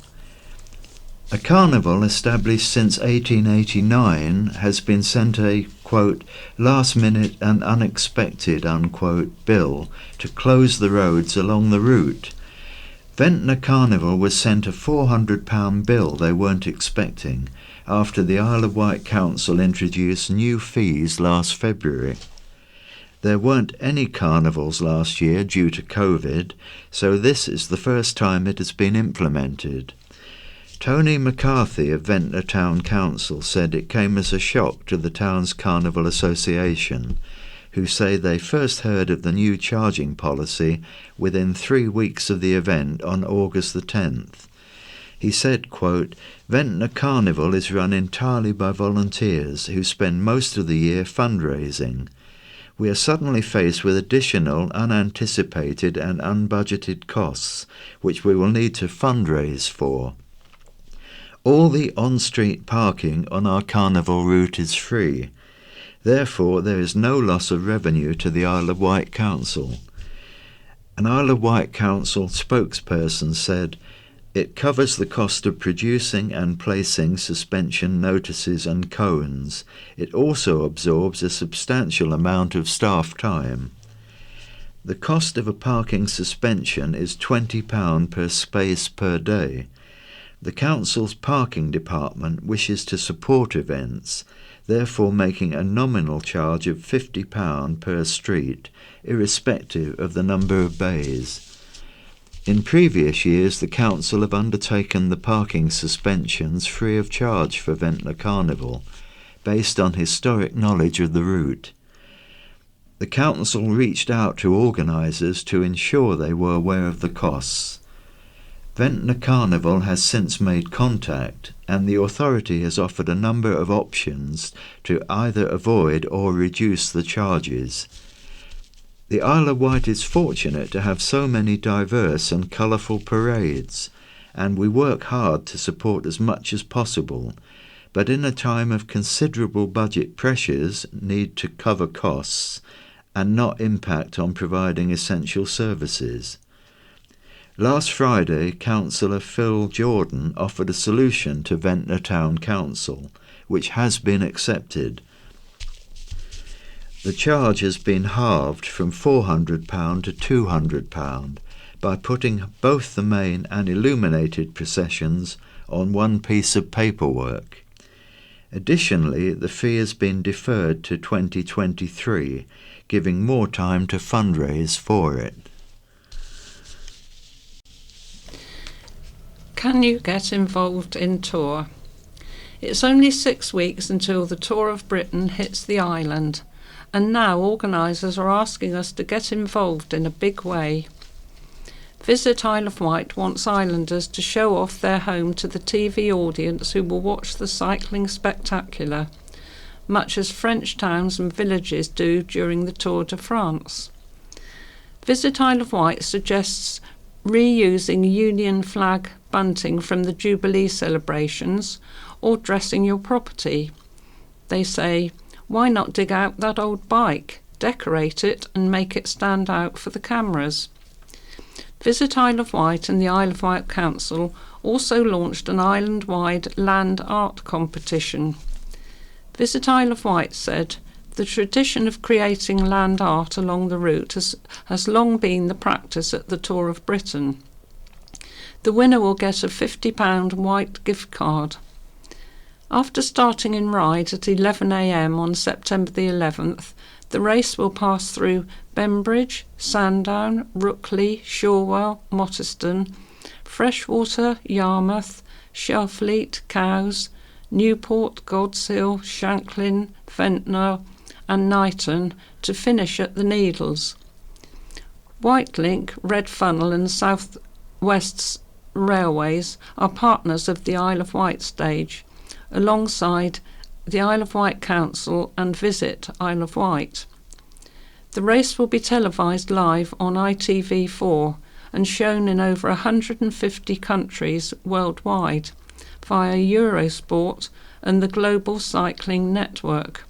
A carnival established since 1889 has been sent a, quote, last-minute and unexpected, unquote, bill to close the roads along the route. Ventnor Carnival was sent a £400 bill they weren't expecting after the Isle of Wight Council introduced new fees last February. There weren't any carnivals last year due to COVID, so this is the first time it has been implemented. Tony McCarthy of Ventnor Town Council said it came as a shock to the town's Carnival Association, who say they first heard of the new charging policy within 3 weeks of the event on August the 10th. He said, quote, Ventnor Carnival is run entirely by volunteers who spend most of the year fundraising. We are suddenly faced with additional, unanticipated and unbudgeted costs, which we will need to fundraise for. All the on-street parking on our carnival route is free. Therefore, there is no loss of revenue to the Isle of Wight Council. An Isle of Wight Council spokesperson said, it covers the cost of producing and placing suspension notices and cones. It also absorbs a substantial amount of staff time. The cost of a parking suspension is £20 per space per day. The council's parking department wishes to support events, therefore making a nominal charge of £50 per street, irrespective of the number of bays. In previous years, the council have undertaken the parking suspensions free of charge for Ventnor Carnival, based on historic knowledge of the route. The council reached out to organisers to ensure they were aware of the costs. Ventnor Carnival has since made contact, and the authority has offered a number of options to either avoid or reduce the charges. The Isle of Wight is fortunate to have so many diverse and colourful parades, and we work hard to support as much as possible, but in a time of considerable budget pressures need to cover costs and not impact on providing essential services. Last Friday, Councillor Phil Jordan offered a solution to Ventnor Town Council, which has been accepted. The charge has been halved from £400 to £200 by putting both the main and illuminated processions on one piece of paperwork. Additionally, the fee has been deferred to 2023, giving more time to fundraise for it. Can you get involved in tour? It's only 6 weeks until the Tour of Britain hits the island, and now organisers are asking us to get involved in a big way. Visit Isle of Wight wants islanders to show off their home to the TV audience who will watch the cycling spectacular, much as French towns and villages do during the Tour de France. Visit Isle of Wight suggests reusing Union flag bunting from the Jubilee celebrations or dressing your property. They say, why not dig out that old bike, decorate it and make it stand out for the cameras? Visit Isle of Wight and the Isle of Wight Council also launched an island-wide land art competition. Visit Isle of Wight said, the tradition of creating land art along the route has long been the practice at the Tour of Britain. The winner will get a £50 Wight gift card. After starting in Ryde at 11 a.m. on September the 11th, the race will pass through Bembridge, Sandown, Rookley, Shorewell, Mottiston, Freshwater, Yarmouth, Shelfleet, Cowes, Newport, Godshill, Shanklin, Ventnor and Knighton to finish at the Needles. Whitelink, Red Funnel and South West's Railways are partners of the Isle of Wight stage, alongside the Isle of Wight Council and Visit Isle of Wight. The race will be televised live on ITV4 and shown in over 150 countries worldwide via Eurosport and the Global Cycling Network.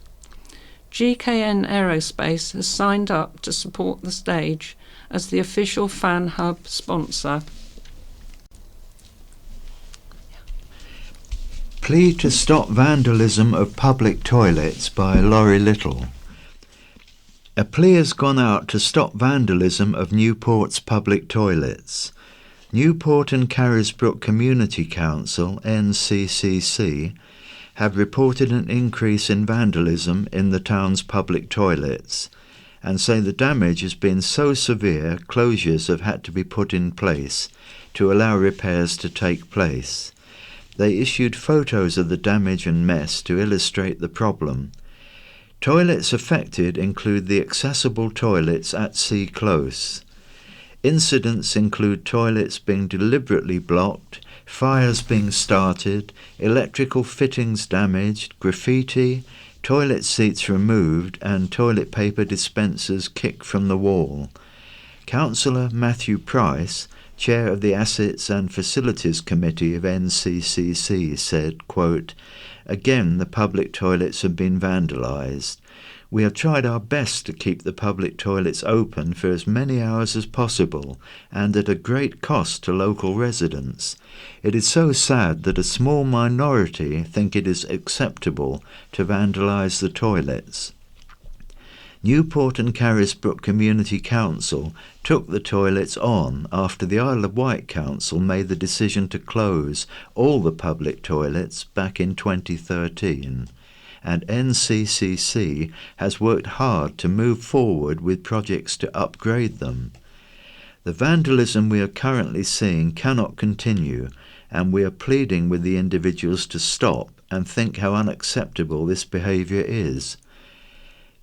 GKN Aerospace has signed up to support the stage as the official fan hub sponsor. Plea to stop vandalism of public toilets by Laurie Little. A plea has gone out to stop vandalism of Newport's public toilets. Newport and Carisbrooke Community Council, NCCC, have reported an increase in vandalism in the town's public toilets and say the damage has been so severe closures have had to be put in place to allow repairs to take place. They issued photos of the damage and mess to illustrate the problem. Toilets affected include the accessible toilets at Sea Close. Incidents include toilets being deliberately blocked, fires being started, electrical fittings damaged, graffiti, toilet seats removed and toilet paper dispensers kicked from the wall. Councillor Matthew Price, Chair of the Assets and Facilities Committee of NCCC, said, quote, "Again, the public toilets have been vandalised. We have tried our best to keep the public toilets open for as many hours as possible and at a great cost to local residents. It is so sad that a small minority think it is acceptable to vandalise the toilets." Newport and Carisbrooke Community Council took the toilets on after the Isle of Wight Council made the decision to close all the public toilets back in 2013. And NCCC has worked hard to move forward with projects to upgrade them. The vandalism we are currently seeing cannot continue, and we are pleading with the individuals to stop and think how unacceptable this behaviour is.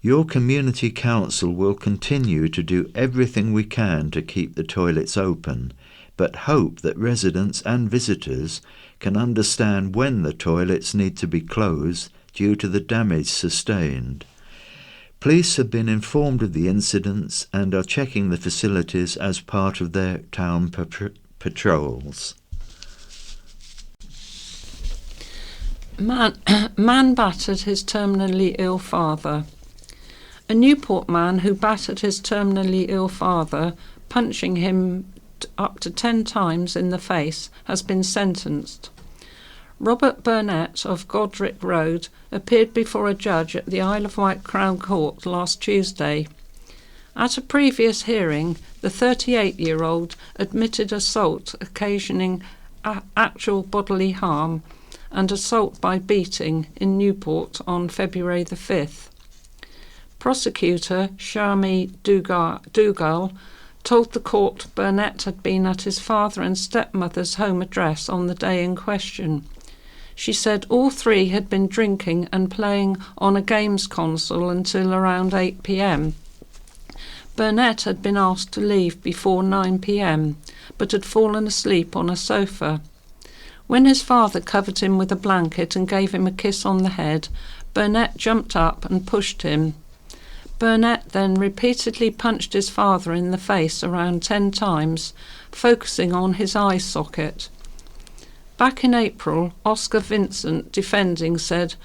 Your community council will continue to do everything we can to keep the toilets open, but hope that residents and visitors can understand when the toilets need to be closed due to the damage sustained. Police have been informed of the incidents and are checking the facilities as part of their town patrols. Man battered his terminally ill father. A Newport man who battered his terminally ill father, punching him up to 10 times in the face, has been sentenced. Robert Burnett of Godric Road appeared before a judge at the Isle of Wight Crown Court last Tuesday. At a previous hearing, the 38-year-old admitted assault occasioning actual bodily harm and assault by beating in Newport on February the 5th. Prosecutor Shami Dougal told the court Burnett had been at his father and stepmother's home address on the day in question. She said all three had been drinking and playing on a games console until around 8 p.m. Burnett had been asked to leave before 9 p.m, but had fallen asleep on a sofa. When his father covered him with a blanket and gave him a kiss on the head, Burnett jumped up and pushed him. Burnett then repeatedly punched his father in the face around 10 times, focusing on his eye socket. Back in April, Oscar Vincent, defending, said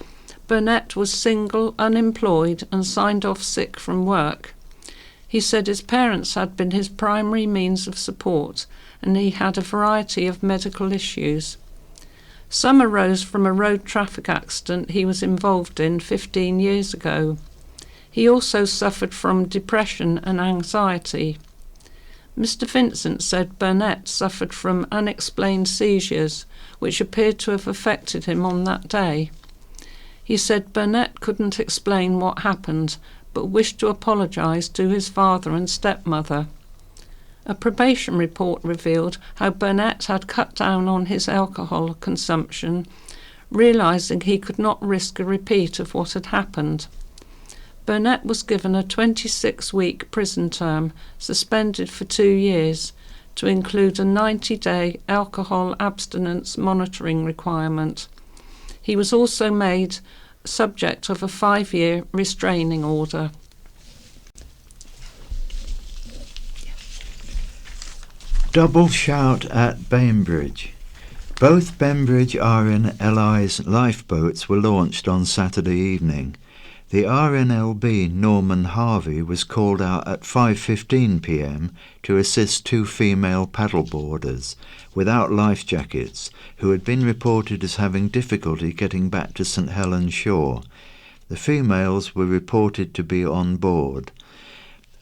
Burnett was single, unemployed and signed off sick from work. He said his parents had been his primary means of support and he had a variety of medical issues. Some arose from a road traffic accident he was involved in 15 years ago. He also suffered from depression and anxiety. Mr. Vincent said Burnett suffered from unexplained seizures, which appeared to have affected him on that day. He said Burnett couldn't explain what happened, but wished to apologise to his father and stepmother. A probation report revealed how Burnett had cut down on his alcohol consumption, realising he could not risk a repeat of what had happened. Burnett was given a 26-week prison term, suspended for 2 years, to include a 90-day alcohol abstinence monitoring requirement. He was also made subject of a 5-year restraining order. Double shout at Bainbridge. Both Bembridge RNLI's lifeboats were launched on Saturday evening. The RNLB Norman Harvey was called out at 5:15 p.m. to assist 2 female paddleboarders without life jackets who had been reported as having difficulty getting back to St Helens shore. The females were reported to be on board.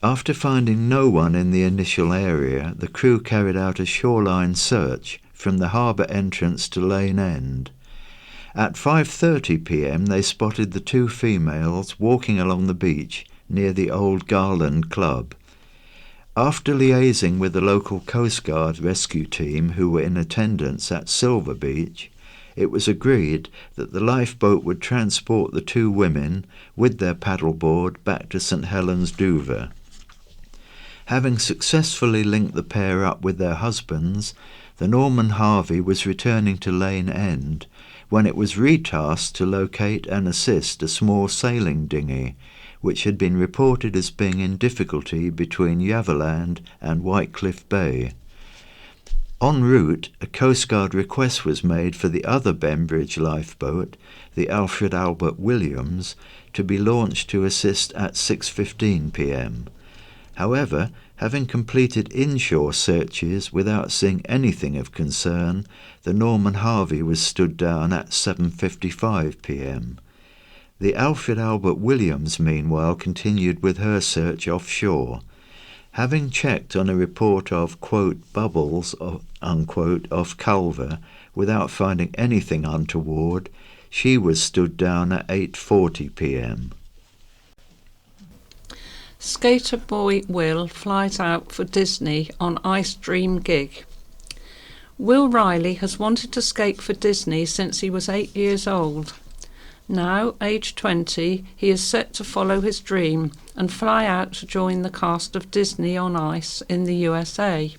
After finding no one in the initial area, the crew carried out a shoreline search from the harbour entrance to Lane End. At 5:30 p.m. they spotted the 2 females walking along the beach near the Old Garland Club. After liaising with the local Coast Guard rescue team who were in attendance at Silver Beach, it was agreed that the lifeboat would transport the 2 women with their paddleboard back to St Helens Dover. Having successfully linked the pair up with their husbands, the Norman Harvey was returning to Lane End when it was retasked to locate and assist a small sailing dinghy, which had been reported as being in difficulty between Yaverland and Whitecliff Bay. En route, a Coast Guard request was made for the other Bembridge lifeboat, the Alfred Albert Williams, to be launched to assist at 6:15 p.m. However, having completed inshore searches without seeing anything of concern, the Norman Harvey was stood down at 7:55 p.m. The Alfred Albert Williams, meanwhile, continued with her search offshore. Having checked on a report of, quote, bubbles, unquote, off Culver without finding anything untoward, she was stood down at 8:40 p.m. Skater boy Will flies out for Disney on Ice Dream gig. Will Riley has wanted to skate for Disney since he was 8 years old. Now, aged 20, he is set to follow his dream and fly out to join the cast of Disney on Ice in the USA.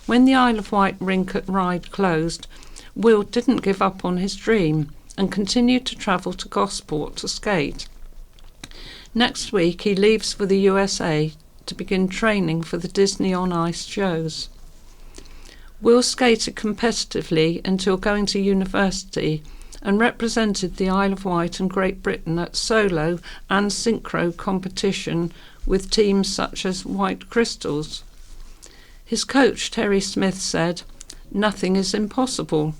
When the Isle of Wight rink at Ryde closed, Will didn't give up on his dream and continued to travel to Gosport to skate. Next week he leaves for the USA to begin training for the Disney on Ice shows. Will skated competitively until going to university and represented the Isle of Wight and Great Britain at solo and synchro competition with teams such as White Crystals. His coach Terry Smith said, "Nothing is impossible."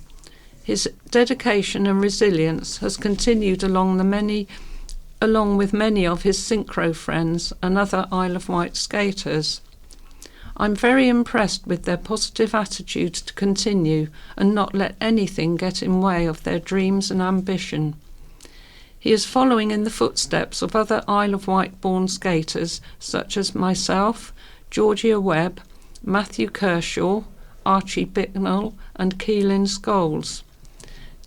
His dedication and resilience has continued along with many of his synchro friends and other Isle of Wight skaters. I'm very impressed with their positive attitude to continue and not let anything get in way of their dreams and ambition. He is following in the footsteps of other Isle of Wight-born skaters such as myself, Georgia Webb, Matthew Kershaw, Archie Bicknell and Keelan Scholes.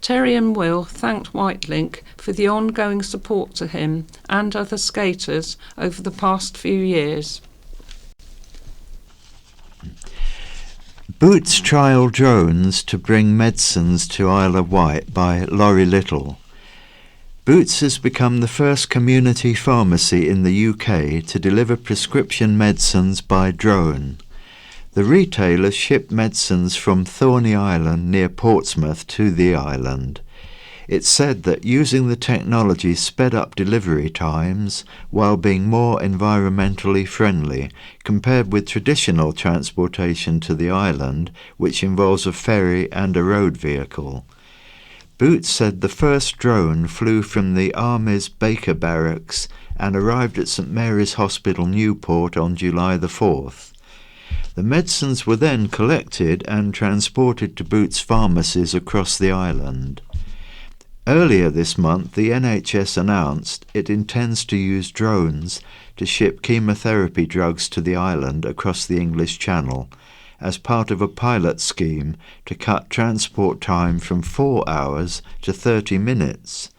Terry and Will thanked Whitelink for the ongoing support to him and other skaters over the past few years. Boots trial drones to bring medicines to Isle of Wight by Laurie Little. Boots has become the first community pharmacy in the UK to deliver prescription medicines by drone. The retailer shipped medicines from Thorney Island near Portsmouth to the island. It's said that using the technology sped up delivery times while being more environmentally friendly compared with traditional transportation to the island, which involves a ferry and a road vehicle. Boots said the first drone flew from the Army's Baker Barracks and arrived at St Mary's Hospital, Newport on July the 4th. The medicines were then collected and transported to Boots pharmacies across the island. Earlier this month, the NHS announced it intends to use drones to ship chemotherapy drugs to the island across the English Channel as part of a pilot scheme to cut transport time from 4 hours to 30 minutes.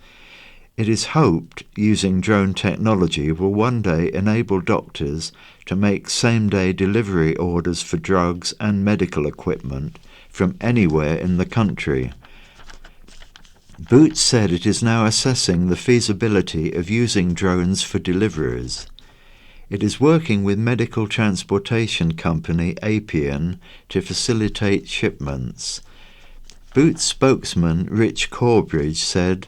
It is hoped using drone technology will one day enable doctors to make same-day delivery orders for drugs and medical equipment from anywhere in the country. Boots said it is now assessing the feasibility of using drones for deliveries. It is working with medical transportation company Appian to facilitate shipments. Boots spokesman Rich Corbridge said,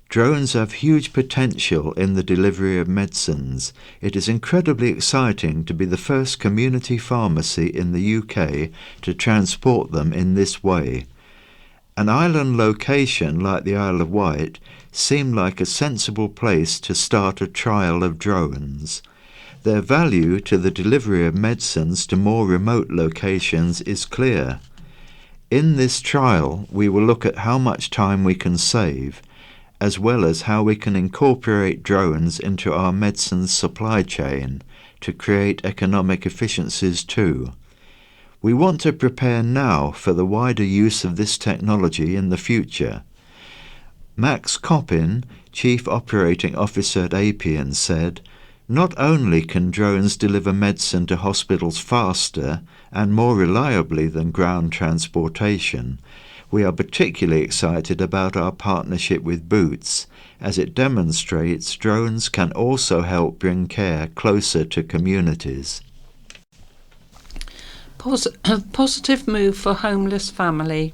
"Drones have huge potential in the delivery of medicines. It is incredibly exciting to be the first community pharmacy in the UK to transport them in this way. An island location like the Isle of Wight seemed like a sensible place to start a trial of drones. Their value to the delivery of medicines to more remote locations is clear. In this trial, we will look at how much time we can save, as well as how we can incorporate drones into our medicines supply chain to create economic efficiencies too. We want to prepare now for the wider use of this technology in the future." Max Coppin, Chief Operating Officer at Appian, said, "Not only can drones deliver medicine to hospitals faster and more reliably than ground transportation, we are particularly excited about our partnership with Boots, as it demonstrates drones can also help bring care closer to communities." Positive move for homeless family.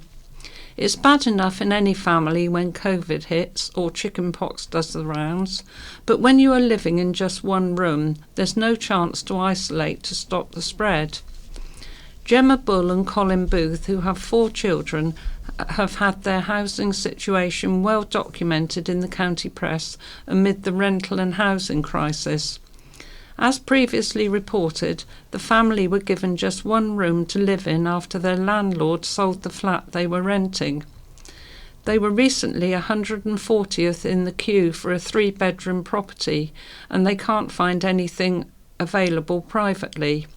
It's bad enough in any family when COVID hits or chickenpox does the rounds, but when you are living in just one room, there's no chance to isolate to stop the spread. Gemma Bull and Colin Booth, who have 4 children, have had their housing situation well documented in the county press amid the rental and housing crisis. As previously reported, the family were given just one room to live in after their landlord sold the flat they were renting. They were recently 140th in the queue for a 3-bedroom property, and they can't find anything available privately.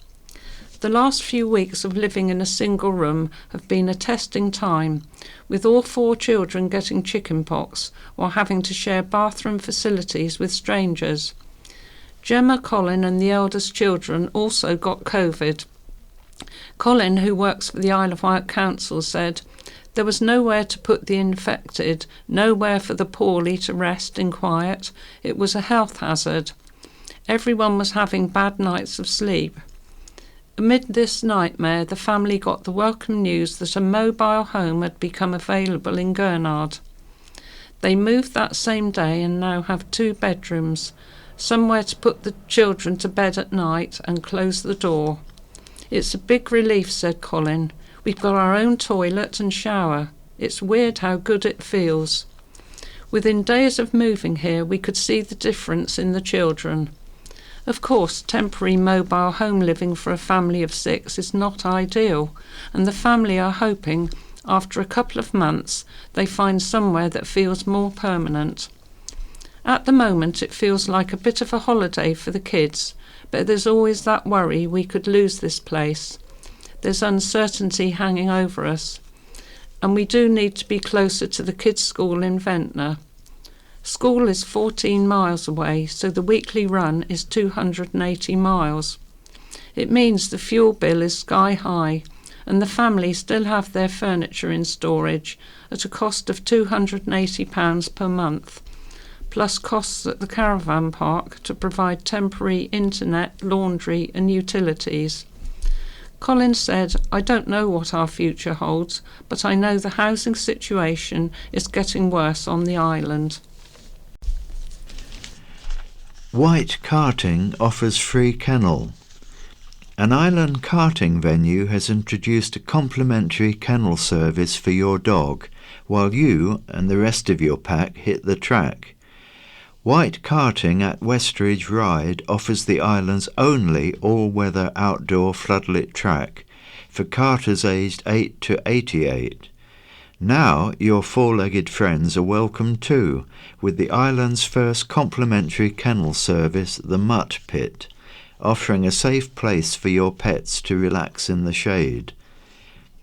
The last few weeks of living in a single room have been a testing time, with all 4 children getting chickenpox while having to share bathroom facilities with strangers. Gemma, Colin and the eldest children also got COVID. Colin, who works for the Isle of Wight Council, said, "There was nowhere to put the infected, nowhere for the poorly to rest in quiet. It was a health hazard. Everyone was having bad nights of sleep." Amid this nightmare, the family got the welcome news that a mobile home had become available in Gurnard. They moved that same day and now have 2 bedrooms, somewhere to put the children to bed at night and close the door. "It's a big relief," said Colin. "We've got our own toilet and shower. It's weird how good it feels." Within days of moving here, we could see the difference in the children. Of course, temporary mobile home living for a family of 6 is not ideal, and the family are hoping, after a couple of months, they find somewhere that feels more permanent. At the moment, it feels like a bit of a holiday for the kids, but there's always that worry we could lose this place. There's uncertainty hanging over us, and we do need to be closer to the kids' school in Ventnor. School is 14 miles away, so the weekly run is 280 miles. It means the fuel bill is sky high, and the family still have their furniture in storage at a cost of £280 per month, plus costs at the caravan park to provide temporary internet, laundry and utilities. Colin said, "I don't know what our future holds, but I know the housing situation is getting worse on the island." Wight Karting offers free kennel. An island karting venue has introduced a complimentary kennel service for your dog while you and the rest of your pack hit the track. Wight Karting at Westridge Ride offers the island's only all-weather outdoor floodlit track for carters aged 8 to 88. Now your 4-legged friends are welcome too, with the island's first complimentary kennel service, the Mutt Pit, offering a safe place for your pets to relax in the shade.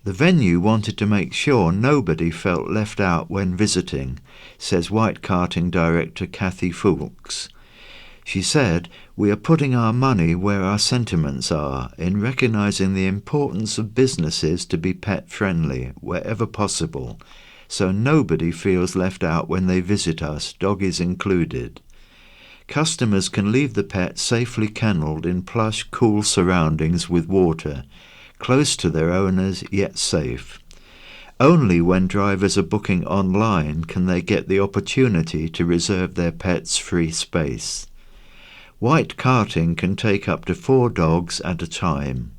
The venue wanted to make sure nobody felt left out when visiting, says Wight karting director Kathy Fulks. She said, "We are putting our money where our sentiments are, in recognising the importance of businesses to be pet-friendly wherever possible, so nobody feels left out when they visit us, doggies included. Customers can leave the pet safely kennelled in plush, cool surroundings with water, close to their owners yet safe. Only when drivers are booking online can they get the opportunity to reserve their pet's free space. Wight karting can take up to 4 dogs at a time.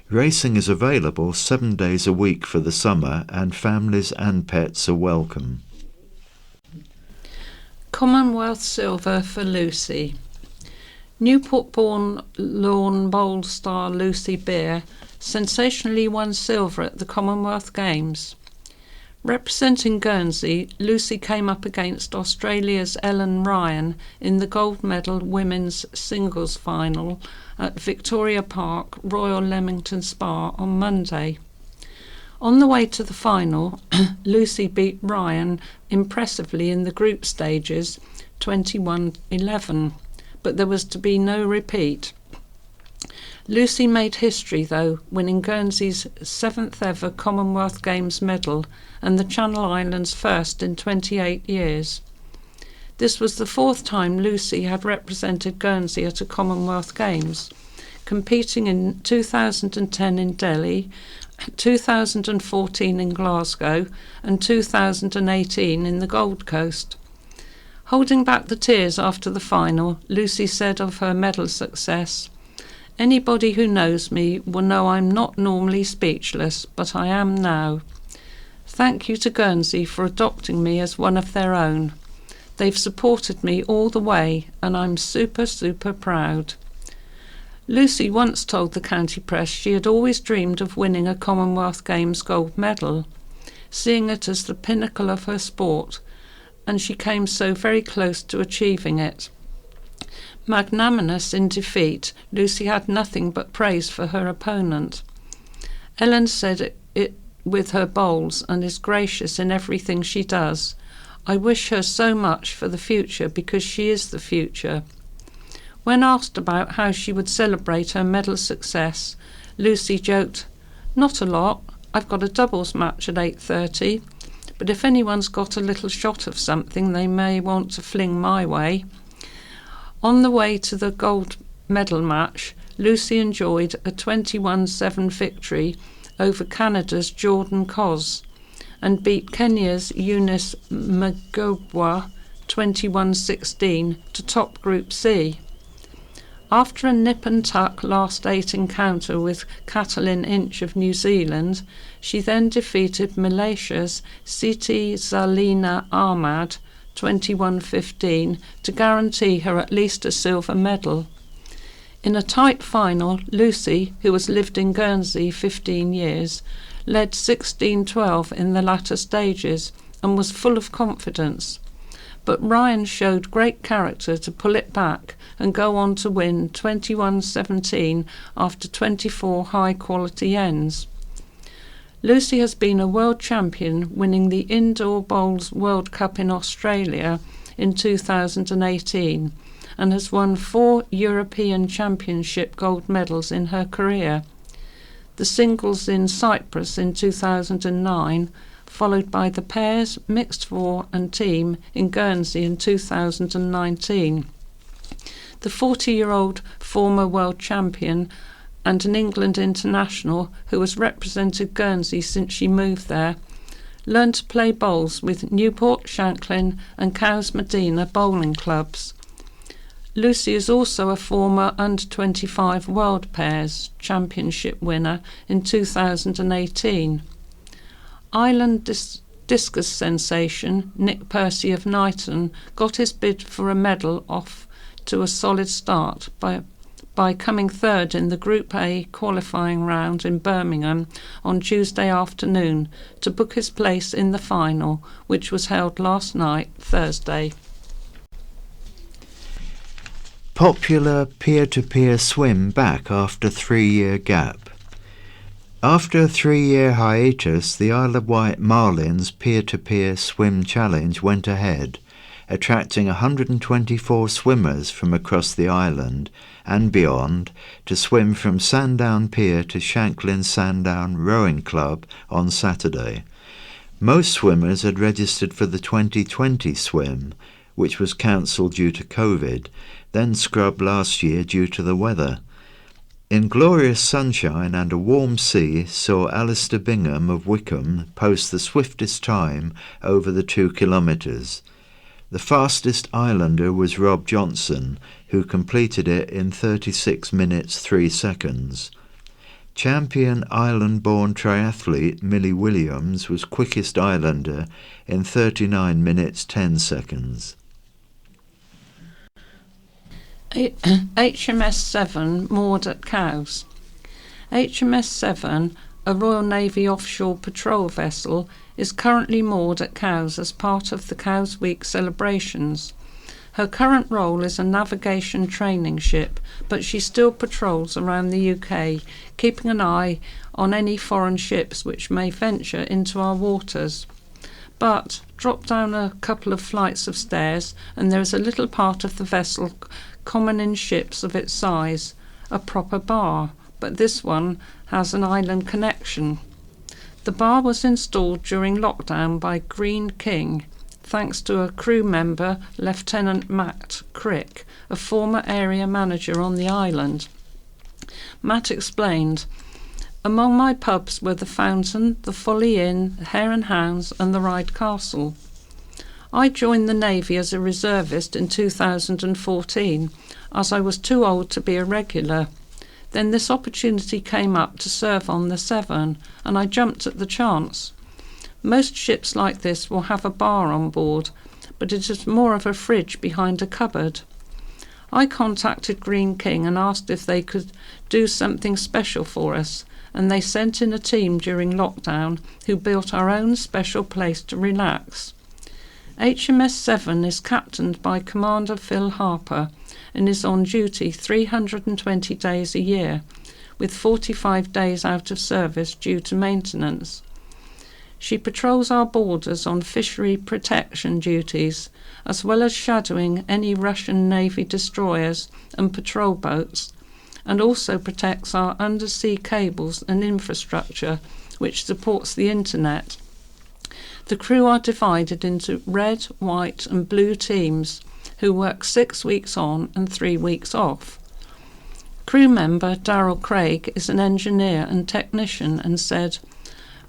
Racing is available 7 days a week for the summer, and families and pets are welcome." Commonwealth Silver for Lucy. Newport-born lawn bowl star Lucy Beer sensationally won silver at the Commonwealth Games. Representing Guernsey, Lucy came up against Australia's Ellen Ryan in the gold medal women's singles final at Victoria Park, Royal Leamington Spa on Monday. On the way to the final, Lucy beat Ryan impressively in the group stages 21-11, but there was to be no repeat. Lucy made history though, winning Guernsey's 7th ever Commonwealth Games medal and the Channel Islands' first in 28 years. This was the 4th time Lucy had represented Guernsey at a Commonwealth Games, competing in 2010 in Delhi, 2014 in Glasgow and 2018 in the Gold Coast. Holding back the tears after the final, Lucy said of her medal success, "Anybody who knows me will know I'm not normally speechless, but I am now. Thank you to Guernsey for adopting me as one of their own. They've supported me all the way, and I'm super, super proud." Lucy once told the county press she had always dreamed of winning a Commonwealth Games gold medal, seeing it as the pinnacle of her sport, and she came so very close to achieving it. Magnanimous in defeat, Lucy had nothing but praise for her opponent. Ellen said it with her bowls and is gracious in everything she does. "I wish her so much for the future because she is the future." When asked about how she would celebrate her medal success, Lucy joked, "Not a lot. I've got a doubles match at 8:30, but if anyone's got a little shot of something they may want to fling my way." On the way to the gold medal match, Lucy enjoyed a 21-7 victory over Canada's Jordan Cos and beat Kenya's Eunice Mgobwa 21-16 to top Group C. After a nip and tuck last 8 encounter with Catalin Inch of New Zealand, she then defeated Malaysia's Siti Zalina Ahmad 21-15 to guarantee her at least a silver medal. In a tight final, Lucy, who has lived in Guernsey 15 years, led 16-12 in the latter stages and was full of confidence. But Ryan showed great character to pull it back and go on to win 21-17 after 24 high-quality ends. Lucy has been a world champion, winning the Indoor Bowls World Cup in Australia in 2018 and has won 4 European Championship gold medals in her career. The singles in Cyprus in 2009, followed by the pairs, mixed four and team in Guernsey in 2019. The 40-year-old former world champion and an England international who has represented Guernsey since she moved there, learned to play bowls with Newport, Shanklin and Cowes Medina bowling clubs. Lucy is also a former under-25 World Pairs Championship winner in 2018. Island discus sensation Nick Percy of Knighton got his bid for a medal off to a solid start by coming third in the Group A qualifying round in Birmingham on Tuesday afternoon to book his place in the final, which was held last night, Thursday. Popular peer-to-peer swim back after 3-year gap. After a 3-year hiatus, the Isle of Wight Marlins peer-to-peer swim challenge went ahead, attracting 124 swimmers from across the island and beyond to swim from Sandown Pier to Shanklin Sandown Rowing Club on Saturday. Most swimmers had registered for the 2020 swim, which was cancelled due to COVID, then scrubbed last year due to the weather. In glorious sunshine and a warm sea saw Alistair Bingham of Wickham post the swiftest time over the 2 kilometres. The fastest islander was Rob Johnson, who completed it in 36 minutes 3 seconds. Champion island-born triathlete Millie Williams was quickest islander in 39 minutes 10 seconds. HMS Seven moored at Cowes. HMS Seven, a Royal Navy offshore patrol vessel, is currently moored at Cowes as part of the Cowes Week celebrations. Her current role is a navigation training ship, but she still patrols around the UK, keeping an eye on any foreign ships which may venture into our waters. But drop down a couple of flights of stairs and there is a little part of the vessel common in ships of its size, a proper bar, but this one has an island connection. The bar was installed during lockdown by Green King, thanks to a crew member, Lieutenant Matt Crick, a former area manager on the island. Matt explained, "Among my pubs were the Fountain, the Folly Inn, the Hare and Hounds and the Ryde Castle. I joined the Navy as a reservist in 2014, as I was too old to be a regular. Then this opportunity came up to serve on the Severn, and I jumped at the chance. Most ships like this will have a bar on board, but it is more of a fridge behind a cupboard. I contacted Green King and asked if they could do something special for us, and they sent in a team during lockdown who built our own special place to relax. HMS Seven is captained by Commander Phil Harper and is on duty 320 days a year, with 45 days out of service due to maintenance. She patrols our borders on fishery protection duties, as well as shadowing any Russian Navy destroyers and patrol boats, and also protects our undersea cables and infrastructure, which supports the internet. The crew are divided into red, white and blue teams who work 6 weeks on and 3 weeks off. Crew member Darryl Craig is an engineer and technician and said,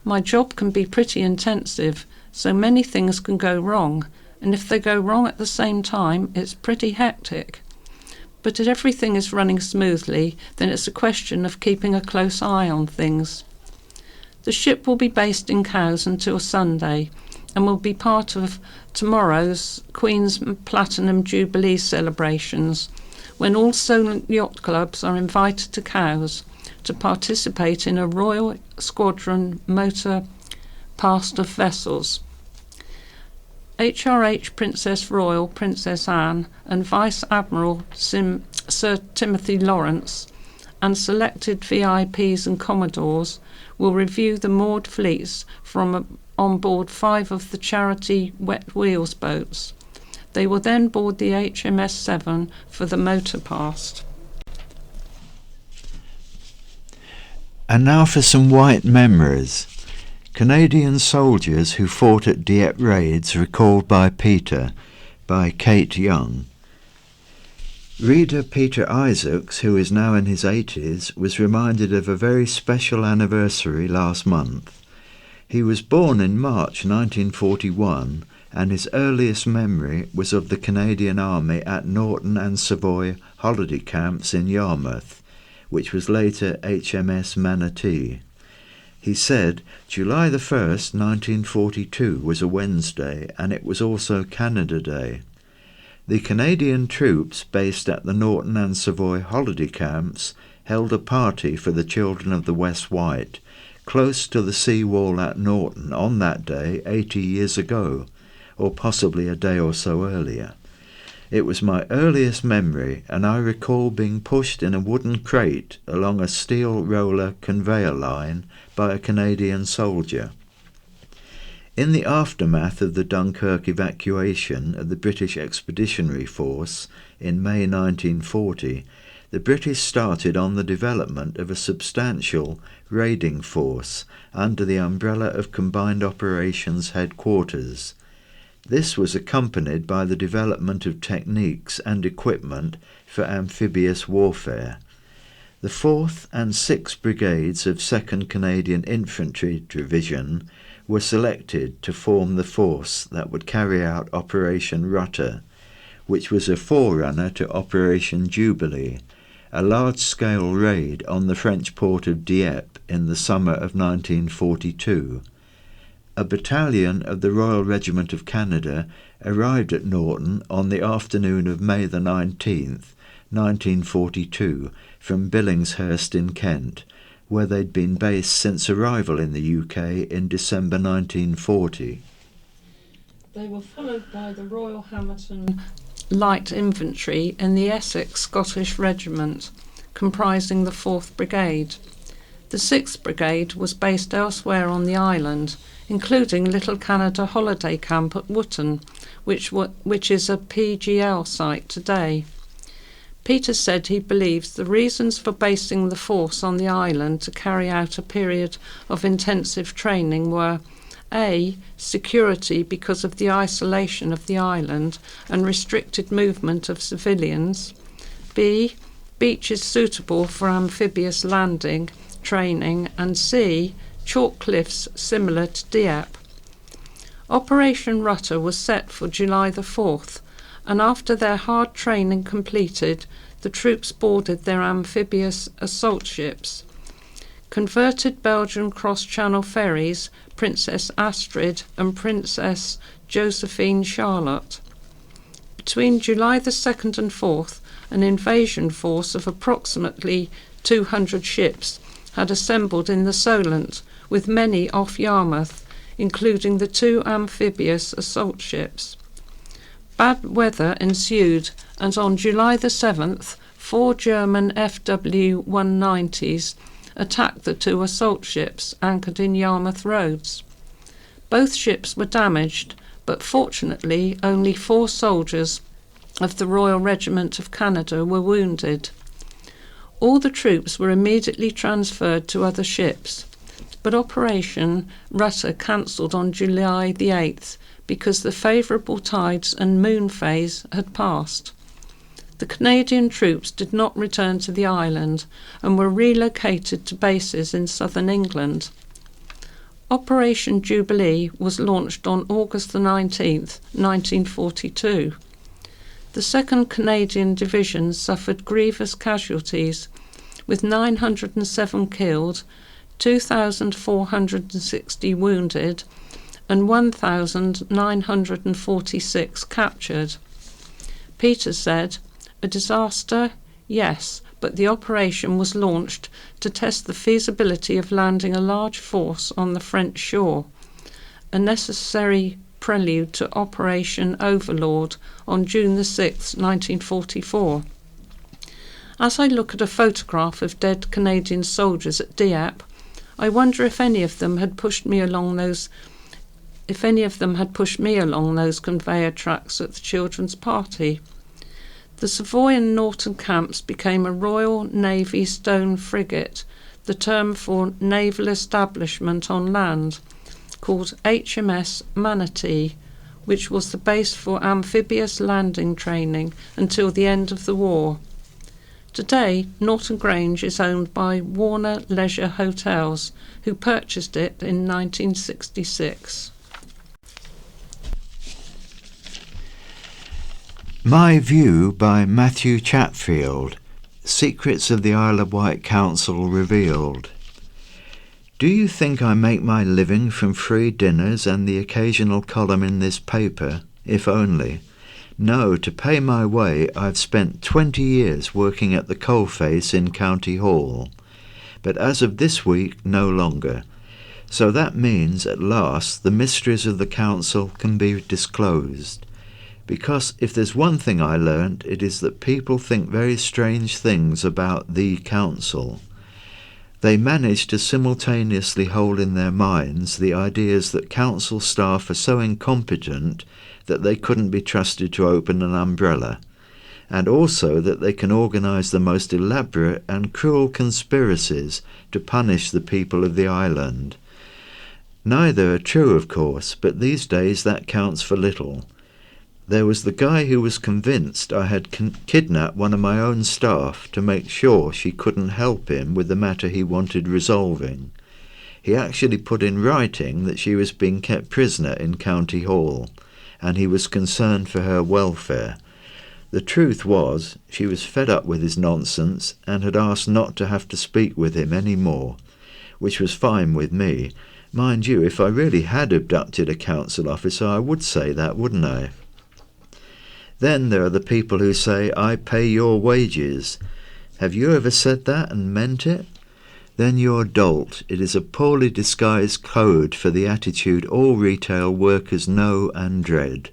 "My job can be pretty intensive, so many things can go wrong, and if they go wrong at the same time, it's pretty hectic. But if everything is running smoothly, then it's a question of keeping a close eye on things." The ship will be based in Cowes until Sunday and will be part of tomorrow's Queen's Platinum Jubilee celebrations, when all Solent yacht clubs are invited to Cowes to participate in a Royal Squadron motor past of vessels. HRH Princess Royal Princess Anne and Vice Admiral Sir Timothy Lawrence and selected VIPs and Commodores will review the moored fleets from on board 5 of the charity Wet Wheels boats. They will then board the HMS Seven for the motor past. And now for some Wight memories. Canadian soldiers who fought at Dieppe raids recalled by Peter, by Kate Young. Reader Peter Isaacs, who is now in his 80s, was reminded of a very special anniversary last month. He was born in March 1941, and his earliest memory was of the Canadian Army at Norton and Savoy holiday camps in Yarmouth, which was later HMS Manatee. He said July the 1st, 1942 was a Wednesday, and it was also Canada Day. The Canadian troops based at the Norton and Savoy holiday camps held a party for the children of the West Wight, close to the sea wall at Norton on that day 80 years ago, or possibly a day or so earlier. It was my earliest memory, and I recall being pushed in a wooden crate along a steel roller conveyor line by a Canadian soldier. In the aftermath of the Dunkirk evacuation of the British Expeditionary Force in May 1940, the British started on the development of a substantial raiding force under the umbrella of Combined Operations Headquarters. This was accompanied by the development of techniques and equipment for amphibious warfare. The 4th and 6th Brigades of 2nd Canadian Infantry Division were selected to form the force that would carry out Operation Rutter, which was a forerunner to Operation Jubilee, a large-scale raid on the French port of Dieppe in the summer of 1942. A battalion of the Royal Regiment of Canada arrived at Norton on the afternoon of May the 19th, 1942, from Billingshurst in Kent, where they'd been based since arrival in the UK in December 1940. They were followed by the Royal Hamilton Light Infantry in the Essex Scottish Regiment, comprising the 4th Brigade. The 6th Brigade was based elsewhere on the island, including Little Canada Holiday Camp at Wootton, which is a PGL site today. Peter said he believes the reasons for basing the force on the island to carry out a period of intensive training were A. Security because of the isolation of the island and restricted movement of civilians, B. Beaches suitable for amphibious landing, training, and C. Chalk cliffs similar to Dieppe. Operation Rutter was set for July the 4th, and after their hard training completed, the troops boarded their amphibious assault ships. Converted Belgian cross-channel ferries, Princess Astrid and Princess Josephine Charlotte. Between July the 2nd and 4th, an invasion force of approximately 200 ships had assembled in the Solent, with many off Yarmouth, including the 2 amphibious assault ships. Bad weather ensued, and on July the 7th, 4 German FW-190s attacked the 2 assault ships anchored in Yarmouth Roads. Both ships were damaged, but fortunately only 4 soldiers of the Royal Regiment of Canada were wounded. All the troops were immediately transferred to other ships, but Operation Rutter cancelled on July the 8th because the favourable tides and moon phase had passed. The Canadian troops did not return to the island and were relocated to bases in southern England. Operation Jubilee was launched on August the 19th, 1942. The 2nd Canadian Division suffered grievous casualties, with 907 killed, 2,460 wounded, and 1,946 captured. Peter said, "A disaster? Yes, but the operation was launched to test the feasibility of landing a large force on the French shore, a necessary prelude to Operation Overlord on June the 6th, 1944. As I look at a photograph of dead Canadian soldiers at Dieppe, I wonder if any of them had pushed me along those conveyor tracks at the children's party. The Savoy and Norton camps became a Royal Navy stone frigate, the term for naval establishment on land, called HMS Manatee, which was the base for amphibious landing training until the end of the war. Today, Norton Grange is owned by Warner Leisure Hotels, who purchased it in 1966. My View by Matthew Chatfield. Secrets of the Isle of Wight Council revealed. Do you think I make my living from free dinners and the occasional column in this paper? If only. No, to pay my way I've spent 20 years working at the coalface in County Hall, but as of this week no longer. So that means at last the mysteries of the council can be disclosed. because if there's one thing I learned, it is that people think very strange things about the council. They manage to simultaneously hold in their minds the ideas that council staff are so incompetent that they couldn't be trusted to open an umbrella, and also that they can organise the most elaborate and cruel conspiracies to punish the people of the island. Neither are true, of course, but these days that counts for little. There was the guy who was convinced I had kidnapped one of my own staff to make sure she couldn't help him with the matter he wanted resolving. He actually put in writing that she was being kept prisoner in County Hall, and he was concerned for her welfare. The truth was, she was fed up with his nonsense and had asked not to have to speak with him any more, which was fine with me. Mind you, if I really had abducted a council officer, I would say that, wouldn't I? Then there are the people who say, "I pay your wages." Have you ever said that and meant it? Then you're dolt. It is a poorly disguised code for the attitude all retail workers know and dread.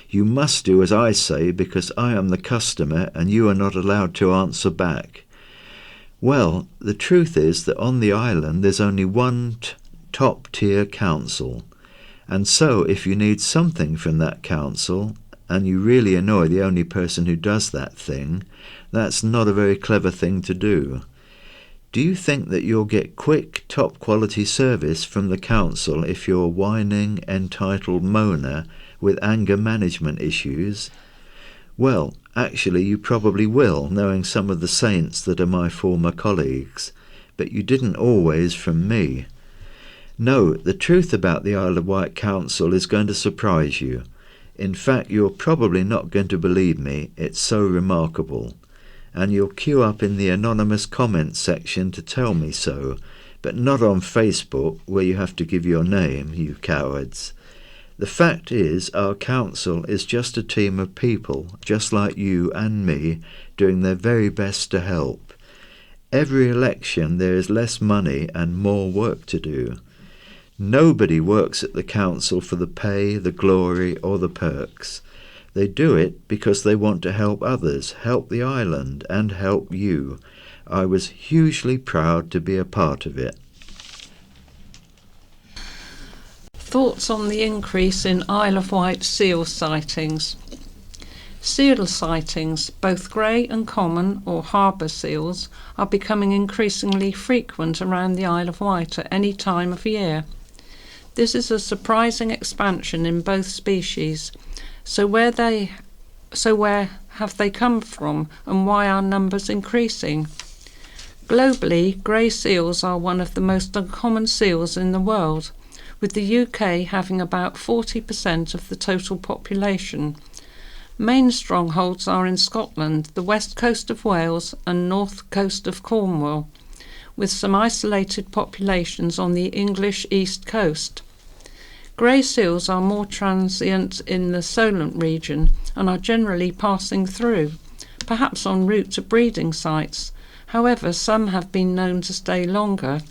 You must do as I say because I am the customer and you are not allowed to answer back. Well, the truth is that on the island there's only one top-tier council, and so if you need something from that council, and you really annoy the only person who does that thing, that's not a very clever thing to do. Do you think that you'll get quick, top-quality service from the council if you're whining, entitled moaner with anger management issues? Well, actually you probably will, knowing some of the saints that are my former colleagues, but you didn't always from me. No, the truth about the Isle of Wight Council is going to surprise you. In fact, you're probably not going to believe me, it's so remarkable. And you'll queue up in the anonymous comments section to tell me so, but not on Facebook, where you have to give your name, you cowards. The fact is, our council is just a team of people, just like you and me, doing their very best to help. Every election there is less money and more work to do. Nobody works at the council for the pay, the glory, or the perks. They do it because they want to help others, help the island, and help you. I was hugely proud to be a part of it. Thoughts on the increase in Isle of Wight seal sightings. Seal sightings, both grey and common or harbour seals, are becoming increasingly frequent around the Isle of Wight at any time of year. This is a surprising expansion in both species. So where have they come from, and why are numbers increasing? Globally, grey seals are one of the most uncommon seals in the world, with the UK having about 40% of the total population. Main strongholds are in Scotland, the west coast of Wales and north coast of Cornwall, with some isolated populations on the English east coast. Grey seals are more transient in the Solent region and are generally passing through, perhaps en route to breeding sites. However, some have been known to stay longer.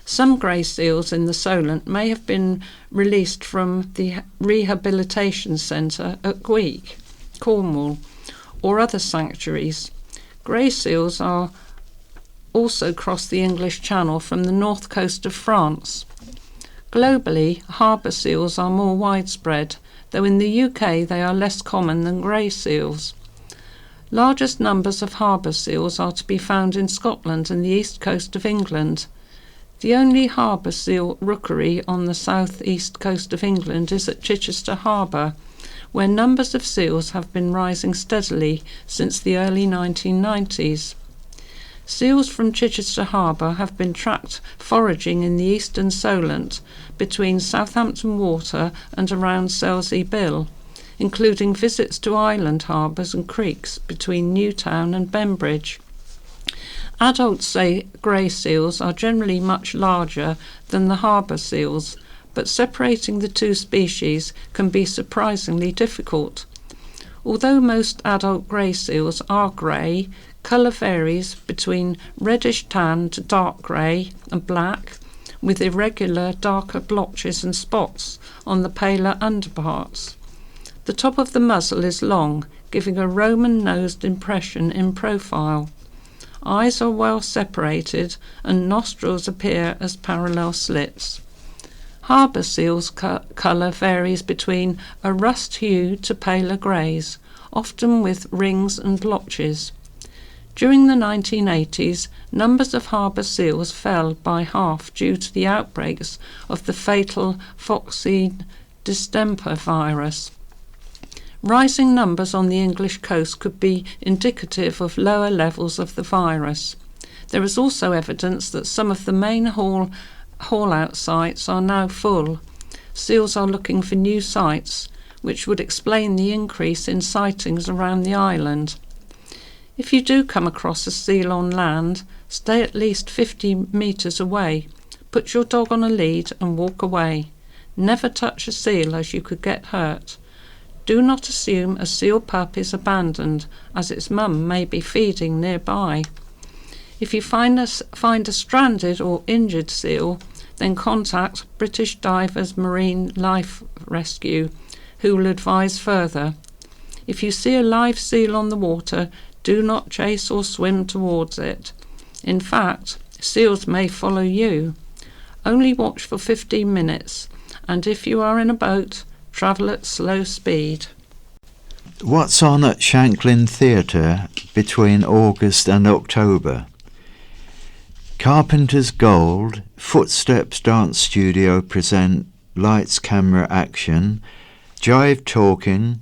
Some grey seals in the Solent may have been released from the rehabilitation centre at Wight, Cornwall, or other sanctuaries. Grey seals are also cross the English Channel from the north coast of France. Globally, harbour seals are more widespread, though in the UK they are less common than grey seals. Largest numbers of harbour seals are to be found in Scotland and the east coast of England. The only harbour seal rookery on the south east coast of England is at Chichester Harbour, where numbers of seals have been rising steadily since the early 1990s. Seals from Chichester Harbour have been tracked foraging in the eastern Solent between Southampton Water and around Selsey Bill, including visits to island harbours and creeks between Newtown and Bembridge. Adult grey seals are generally much larger than the harbour seals, but separating the two species can be surprisingly difficult. Although most adult grey seals are grey, colour varies between reddish tan to dark grey and black, with irregular darker blotches and spots on the paler underparts. The top of the muzzle is long, giving a Roman-nosed impression in profile. Eyes are well separated and nostrils appear as parallel slits. Harbour seals' colour varies between a rust hue to paler greys, often with rings and blotches. During the 1980s, numbers of harbour seals fell by half due to the outbreaks of the fatal Foxine distemper virus. Rising numbers on the English coast could be indicative of lower levels of the virus. There is also evidence that some of the main haul-out sites are now full. Seals are looking for new sites, which would explain the increase in sightings around the island. If you do come across a seal on land, stay at least 50 metres away. Put your dog on a lead and walk away. Never touch a seal, as you could get hurt. Do not assume a seal pup is abandoned, as its mum may be feeding nearby. If you find a stranded or injured seal, then contact British Divers Marine Life Rescue, who will advise further. If you see a live seal on the water, do not chase or swim towards it. In fact, seals may follow you. Only watch for 15 minutes, and if you are in a boat, travel at slow speed. What's on at Shanklin Theatre between August and October? Carpenter's Gold, Footsteps Dance Studio present Lights, Camera, Action, Jive Talking,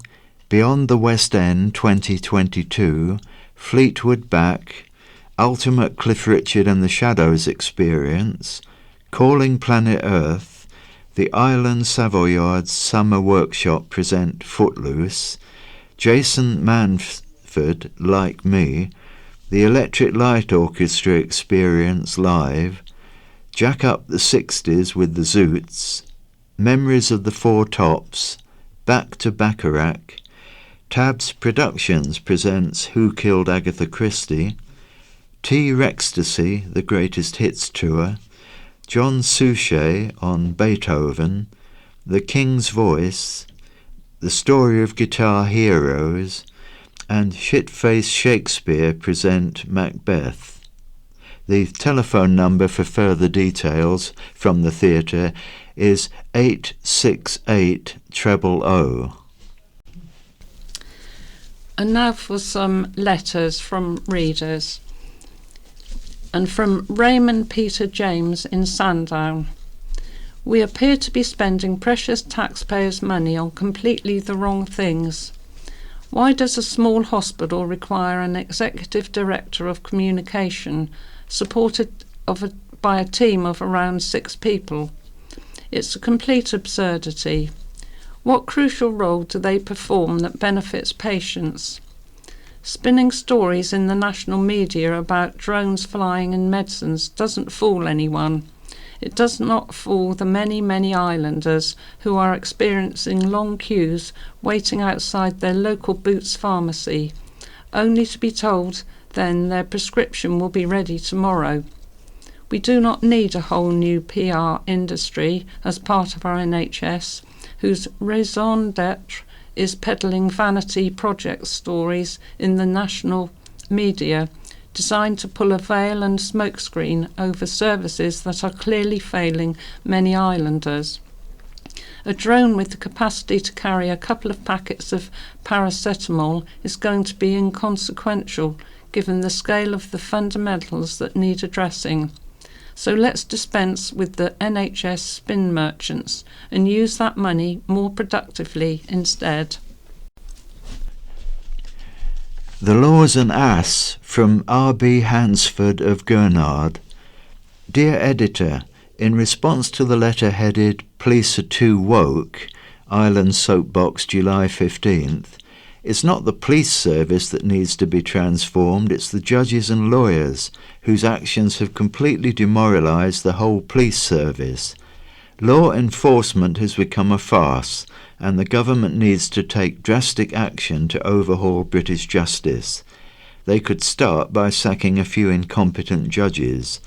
Beyond the West End 2022, Fleetwood Back, Ultimate Cliff Richard and the Shadows Experience, Calling Planet Earth, the Island Savoyards Summer Workshop present Footloose, Jason Manford, Like Me, the Electric Light Orchestra Experience Live, Jack Up the 60s with the Zoots, Memories of the Four Tops, Back to Bacharach, Tabs Productions presents Who Killed Agatha Christie, T-Rextasy, the Greatest Hits Tour, John Suchet on Beethoven, The King's Voice, The Story of Guitar Heroes, and Shitface Shakespeare present Macbeth. The telephone number for further details from the theatre is 868 000. And now for some letters from readers. And from Raymond Peter James in Sandown. We appear to be spending precious taxpayers' money on completely the wrong things. Why does a small hospital require an executive director of communication supported by a team of around 6 people? It's a complete absurdity. What crucial role do they perform that benefits patients? Spinning stories in the national media about drones flying in medicines doesn't fool anyone. It does not fool the many, many islanders who are experiencing long queues waiting outside their local Boots pharmacy, only to be told then their prescription will be ready tomorrow. We do not need a whole new PR industry as part of our NHS, whose raison d'etre is peddling vanity project stories in the national media, designed to pull a veil and smokescreen over services that are clearly failing many islanders. A drone with the capacity to carry a couple of packets of paracetamol is going to be inconsequential given the scale of the fundamentals that need addressing. So let's dispense with the NHS spin merchants and use that money more productively instead. The Law's an Ass from R.B. Hansford of Gurnard. Dear Editor, in response to the letter headed Police are Too Woke, Island Soapbox, July 15th, it's not the police service that needs to be transformed, it's the judges and lawyers whose actions have completely demoralised the whole police service. Law enforcement has become a farce, and the government needs to take drastic action to overhaul British justice. They could start by sacking a few incompetent judges.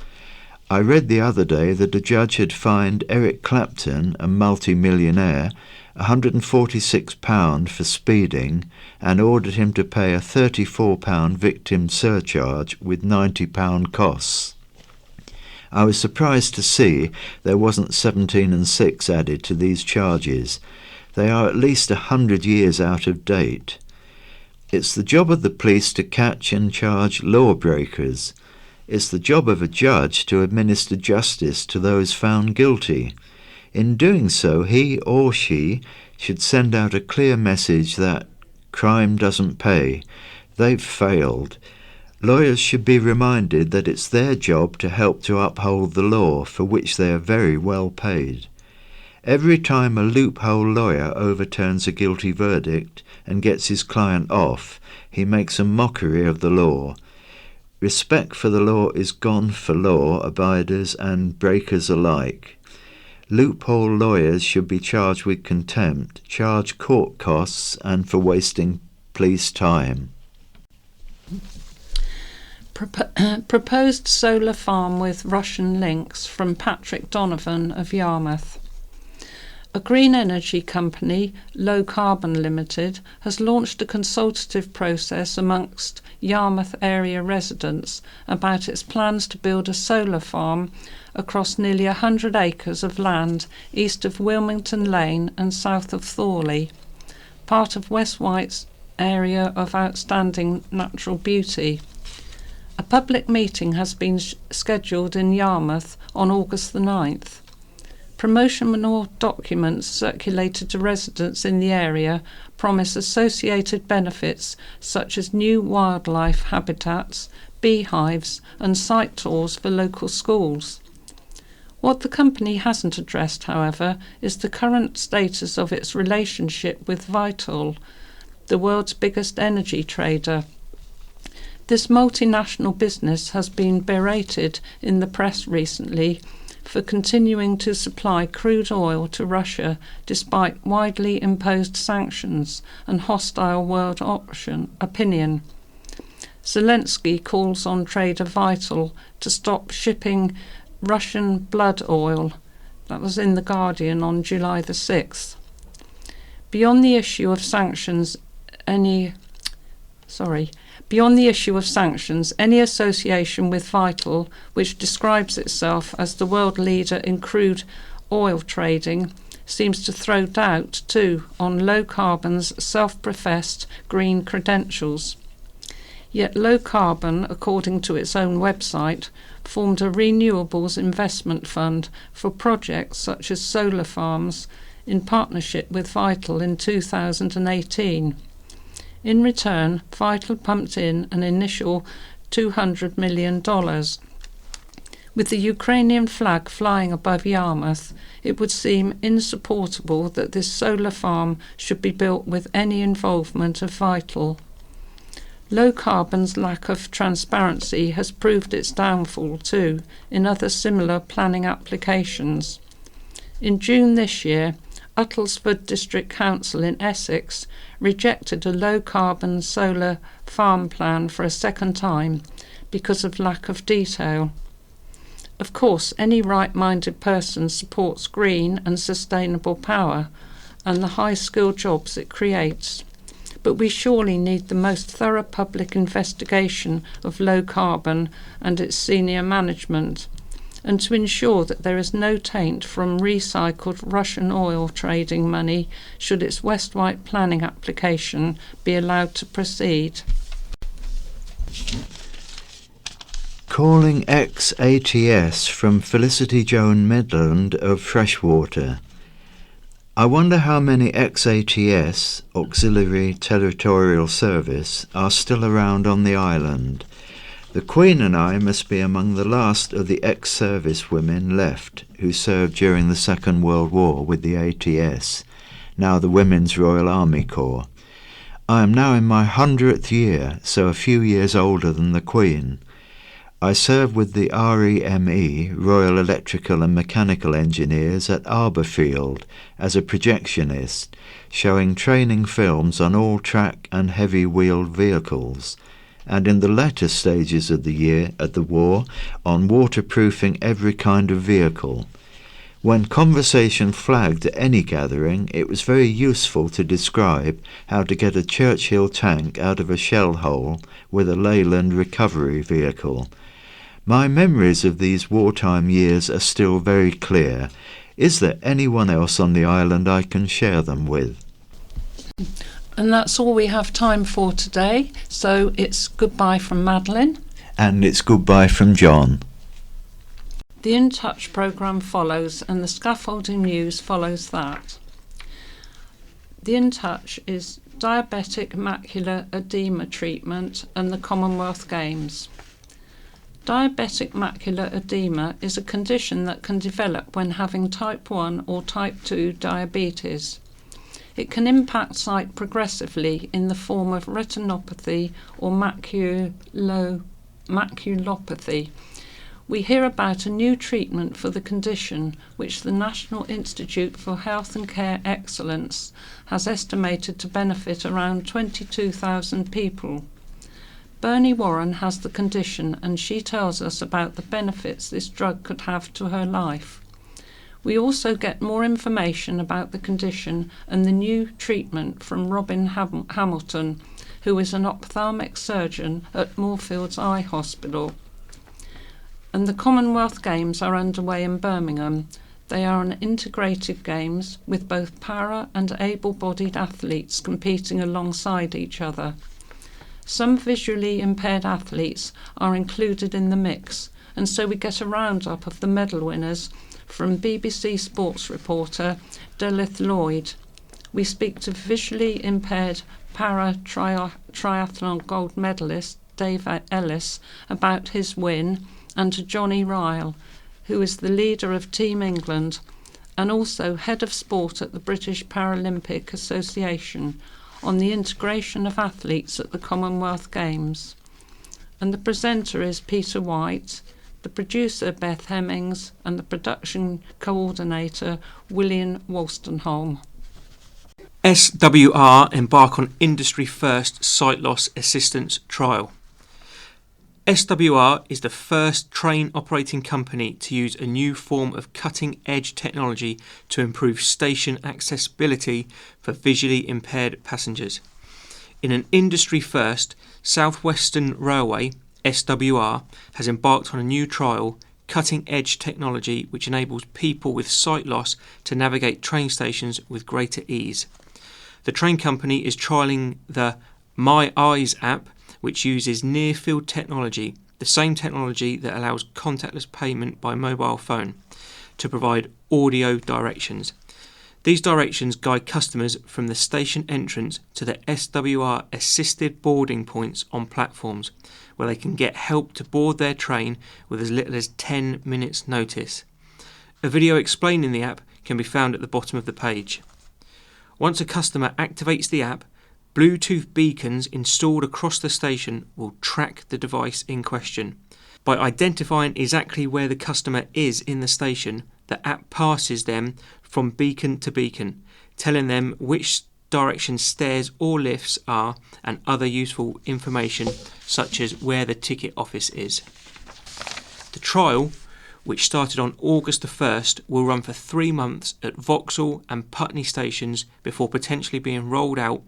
I read the other day that a judge had fined Eric Clapton, a multi-millionaire, £146 for speeding and ordered him to pay a £34 victim surcharge with £90 costs. I was surprised to see there wasn't 17 and 6 added to these charges. They are at least 100 years out of date. It's the job of the police to catch and charge lawbreakers. It's the job of a judge to administer justice to those found guilty. In doing so, he or she should send out a clear message that crime doesn't pay. They've failed. Lawyers should be reminded that it's their job to help to uphold the law, for which they are very well paid. Every time a loophole lawyer overturns a guilty verdict and gets his client off, he makes a mockery of the law. Respect for the law is gone for law abiders and breakers alike. Loophole lawyers should be charged with contempt, charge court costs, and for wasting police time. Proposed solar farm with Russian links from Patrick Donovan of Yarmouth. A green energy company, Low Carbon Limited, has launched a consultative process amongst Yarmouth area residents about its plans to build a solar farm across nearly 100 acres of land east of Wilmington Lane and south of Thorley, part of West Wight's area of outstanding natural beauty. A public meeting has been scheduled in Yarmouth on August the 9th. Promotional documents circulated to residents in the area promise associated benefits such as new wildlife habitats, beehives, and site tours for local schools. What the company hasn't addressed, however, is the current status of its relationship with Vital, the world's biggest energy trader. This multinational business has been berated in the press recently for continuing to supply crude oil to Russia despite widely imposed sanctions and hostile world opinion. Zelensky calls on trader Vital to stop shipping Russian blood oil. That was in The Guardian on July the 6th. Beyond the issue of sanctions, any association with Vital, which describes itself as the world leader in crude oil trading, seems to throw doubt too on Low Carbon's self-professed green credentials. Yet Low Carbon, according to its own website, formed a renewables investment fund for projects such as solar farms in partnership with Vital in 2018. In return, Vital pumped in an initial $200 million. With the Ukrainian flag flying above Yarmouth, it would seem insupportable that this solar farm should be built with any involvement of Vital. Low Carbon's lack of transparency has proved its downfall too in other similar planning applications. In June this year, Uttlesford District Council in Essex rejected a low-carbon solar farm plan for a second time because of lack of detail. Of course, any right-minded person supports green and sustainable power and the high-skilled jobs it creates. But we surely need the most thorough public investigation of Low Carbon and its senior management, and to ensure that there is no taint from recycled Russian oil trading money should its West Wight planning application be allowed to proceed. Calling ex-ATS from Felicity Joan Midland of Freshwater. I wonder how many ex-ATS, Auxiliary Territorial Service, are still around on the island. The Queen and I must be among the last of the ex-service women left who served during the Second World War with the ATS, now the Women's Royal Army Corps. I am now in my 100th year, so a few years older than the Queen. I served with the REME, Royal Electrical and Mechanical Engineers, at Arborfield as a projectionist, showing training films on all-track and heavy-wheeled vehicles, and in the latter stages of the war on waterproofing every kind of vehicle. When conversation flagged at any gathering, it was very useful to describe how to get a Churchill tank out of a shell hole with a Leyland recovery vehicle. My memories of these wartime years are still very clear. Is there anyone else on the island I can share them with? And that's all we have time for today, so it's goodbye from Madeline. And it's goodbye from John. The In Touch programme follows, and the scaffolding news follows that. The In Touch is diabetic macular edema treatment and the Commonwealth Games. Diabetic macular edema is a condition that can develop when having type 1 or type 2 diabetes. It can impact sight progressively in the form of retinopathy or maculopathy. We hear about a new treatment for the condition, which the National Institute for Health and Care Excellence has estimated to benefit around 22,000 people. Bernie Warren has the condition, and she tells us about the benefits this drug could have to her life. We also get more information about the condition and the new treatment from Robin Hamilton, who is an ophthalmic surgeon at Moorfields Eye Hospital. And the Commonwealth Games are underway in Birmingham. They are an integrated games with both para and able-bodied athletes competing alongside each other. Some visually impaired athletes are included in the mix, and so we get a roundup of the medal winners from BBC sports reporter Delith Lloyd. We speak to visually impaired para-triathlon gold medalist Dave Ellis about his win, and to Johnny Ryle, who is the leader of Team England and also head of sport at the British Paralympic Association, on the integration of athletes at the Commonwealth Games. And the presenter is Peter Wight, the producer Beth Hemmings, and the production coordinator William Wolstenholme. SWR embark on industry first sight loss assistance trial. SWR is the first train operating company to use a new form of cutting-edge technology to improve station accessibility for visually impaired passengers. In an industry first, South Western Railway, SWR, has embarked on a new trial, cutting-edge technology which enables people with sight loss to navigate train stations with greater ease. The train company is trialling the My Eyes app, which uses near-field technology, the same technology that allows contactless payment by mobile phone, to provide audio directions. These directions guide customers from the station entrance to the SWR assisted boarding points on platforms, where they can get help to board their train with as little as 10 minutes notice. A video explaining the app can be found at the bottom of the page. Once a customer activates the app, Bluetooth beacons installed across the station will track the device in question. By identifying exactly where the customer is in the station, the app passes them from beacon to beacon, telling them which direction stairs or lifts are and other useful information such as where the ticket office is. The trial, which started on August the 1st, will run for 3 months at Vauxhall and Putney stations before potentially being rolled out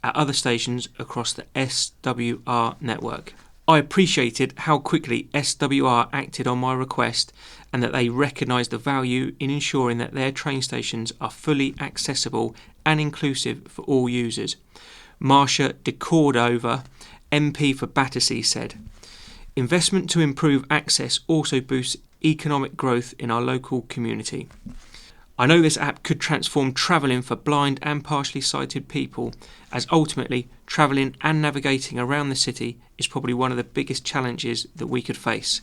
at other stations across the SWR network. I appreciated how quickly SWR acted on my request and that they recognised the value in ensuring that their train stations are fully accessible and inclusive for all users. Marcia de Cordova, MP for Battersea, said, "Investment to improve access also boosts economic growth in our local community. I know this app could transform travelling for blind and partially sighted people, as ultimately travelling and navigating around the city is probably one of the biggest challenges that we could face.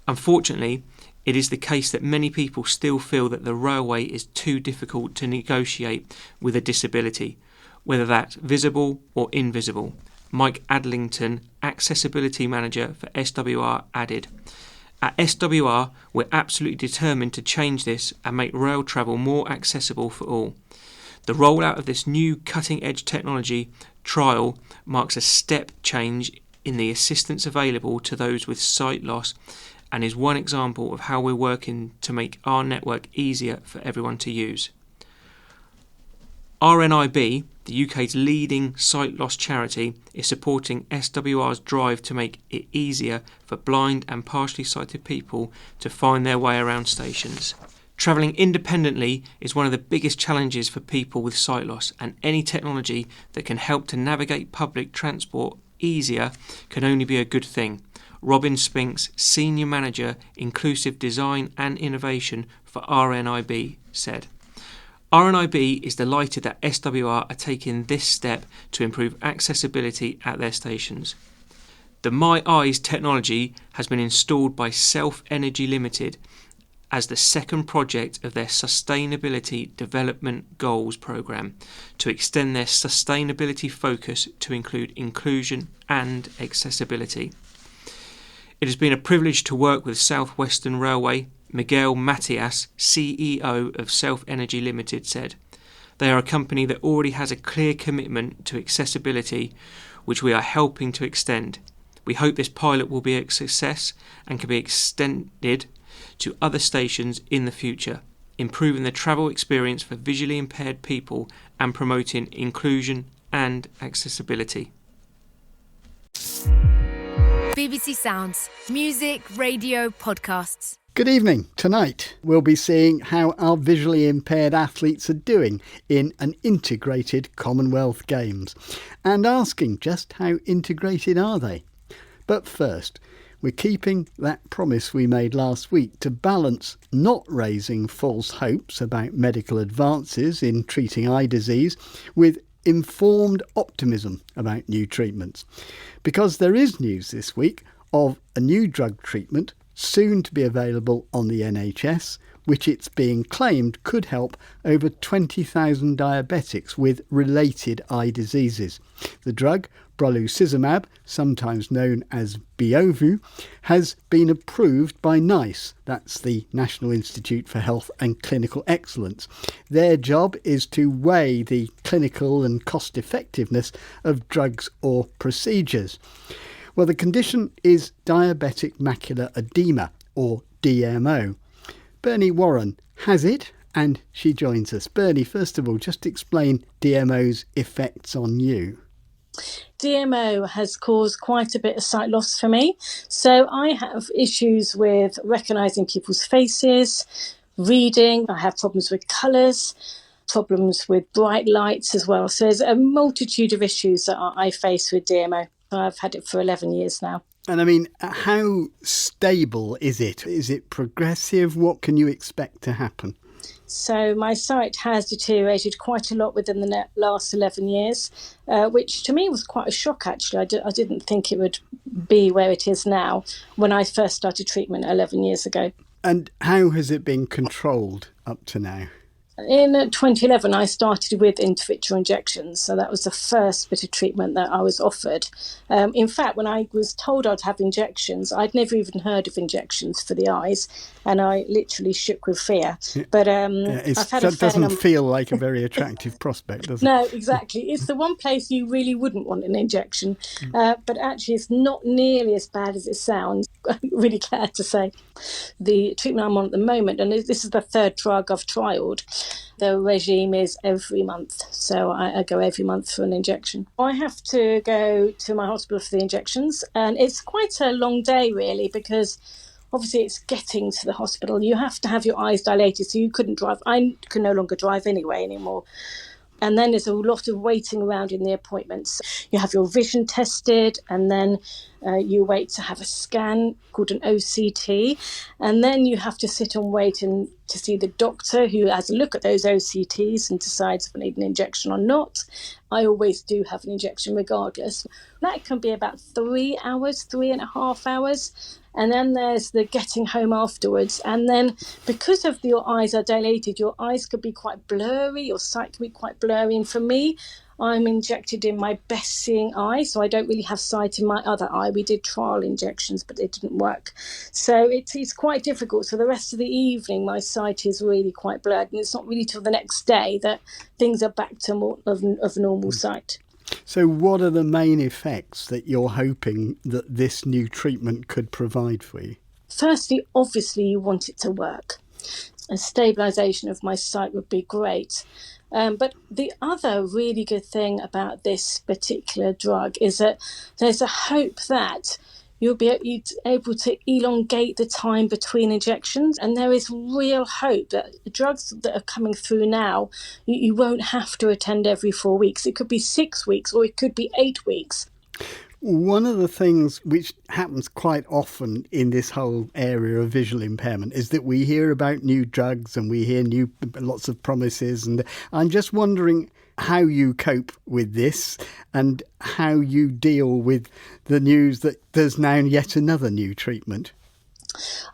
Unfortunately, it is the case that many people still feel that the railway is too difficult to negotiate with a disability, whether that's visible or invisible." Mike Adlington, Accessibility Manager for SWR, added, "At SWR, we're absolutely determined to change this and make rail travel more accessible for all. The rollout of this new cutting-edge technology trial marks a step change in the assistance available to those with sight loss and is one example of how we're working to make our network easier for everyone to use. RNIB, the UK's leading sight loss charity, is supporting SWR's drive to make it easier for blind and partially sighted people to find their way around stations. Travelling independently is one of the biggest challenges for people with sight loss, and any technology that can help to navigate public transport easier can only be a good thing. Robin Spinks, Senior Manager, Inclusive Design and Innovation for RNIB, said. RNIB is delighted that SWR are taking this step to improve accessibility at their stations. The My Eyes technology has been installed by Self Energy Limited as the second project of their Sustainability Development Goals programme to extend their sustainability focus to include inclusion and accessibility. It has been a privilege to work with South Western Railway. Miguel Matias, CEO of Self Energy Limited, said, "They are a company that already has a clear commitment to accessibility, which we are helping to extend. We hope this pilot will be a success and can be extended to other stations in the future, improving the travel experience for visually impaired people and promoting inclusion and accessibility." BBC Sounds. Music, radio, podcasts. Good evening. Tonight we'll be seeing how our visually impaired athletes are doing in an integrated Commonwealth Games and asking just how integrated are they. But first, we're keeping that promise we made last week to balance not raising false hopes about medical advances in treating eye disease with informed optimism about new treatments. Because there is news this week of a new drug treatment soon to be available on the NHS, which it's being claimed could help over 20,000 diabetics with related eye diseases. The drug, brolucizumab, sometimes known as Beovu, has been approved by NICE, that's the National Institute for Health and Clinical Excellence. Their job is to weigh the clinical and cost effectiveness of drugs or procedures. Well, the condition is diabetic macular edema, or DMO. Bernie Warren has it, and she joins us. Bernie, first of all, just explain DMO's effects on you. DMO has caused quite a bit of sight loss for me. So I have issues with recognising people's faces, reading. I have problems with colours, problems with bright lights as well. So there's a multitude of issues that I face with DMO. I've had it for 11 years now. And I mean, how stable is it? Is it progressive? What can you expect to happen? So my sight has deteriorated quite a lot within the last 11 years, which to me was quite a shock, actually. I didn't think it would be where it is now when I first started treatment 11 years ago. And how has it been controlled up to now? In 2011, I started with intravitreal injections. So that was the first bit of treatment that I was offered. In fact, when I was told I'd have injections, I'd never even heard of injections for the eyes. And I literally shook with fear. But I've had that doesn't feel like a very attractive prospect, does it? No, exactly. It's the one place you really wouldn't want an injection. But actually, it's not nearly as bad as it sounds. I'm really glad to say. The treatment I'm on at the moment, and this is the third drug I've trialled, the regime is every month. So I go every month for an injection. I have to go to my hospital for the injections. And it's quite a long day, really, because obviously it's getting to the hospital. You have to have your eyes dilated, so you couldn't drive. I can no longer drive anymore. And then there's a lot of waiting around in the appointments. You have your vision tested, and then you wait to have a scan called an OCT. And then you have to sit and wait to see the doctor, who has a look at those OCTs and decides if I need an injection or not. I always do have an injection regardless. That can be about 3 hours, 3.5 hours. And then there's the getting home afterwards. And then because of your eyes are dilated, your eyes could be quite blurry, your sight can be quite blurry. And for me, I'm injected in my best seeing eye, so I don't really have sight in my other eye. We did trial injections, but it didn't work. So it's quite difficult. So the rest of the evening, my sight is really quite blurred. And it's not really till the next day that things are back to more of normal sight. So what are the main effects that you're hoping that this new treatment could provide for you? Firstly, obviously, you want it to work. A stabilisation of my sight would be great. But the other really good thing about this particular drug is that there's a hope that you'll be able to elongate the time between injections. And there is real hope that the drugs that are coming through now, you won't have to attend every 4 weeks. It could be 6 weeks or it could be 8 weeks. One of the things which happens quite often in this whole area of visual impairment is that we hear about new drugs and we hear lots of promises, and I'm just wondering how you cope with this and how you deal with the news that there's now yet another new treatment.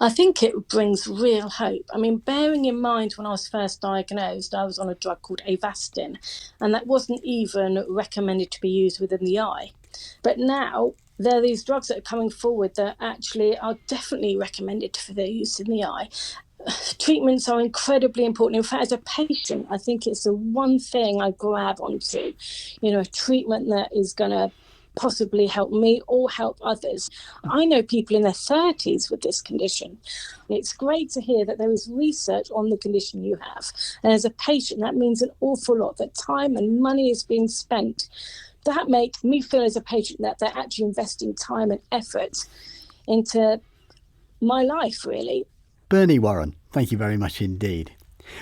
I think it brings real hope. I mean, bearing in mind when I was first diagnosed, I was on a drug called Avastin, and that wasn't even recommended to be used within the eye. But now there are these drugs that are coming forward that actually are definitely recommended for their use in the eye. Treatments are incredibly important. In fact, as a patient, I think it's the one thing I grab onto, a treatment that is going to possibly help me or help others. I know people in their 30s with this condition. It's great to hear that there is research on the condition you have. And as a patient, that means an awful lot, that time and money is being spent. That makes me feel as a patient that they're actually investing time and effort into my life, really. Bernie Warren, thank you very much indeed.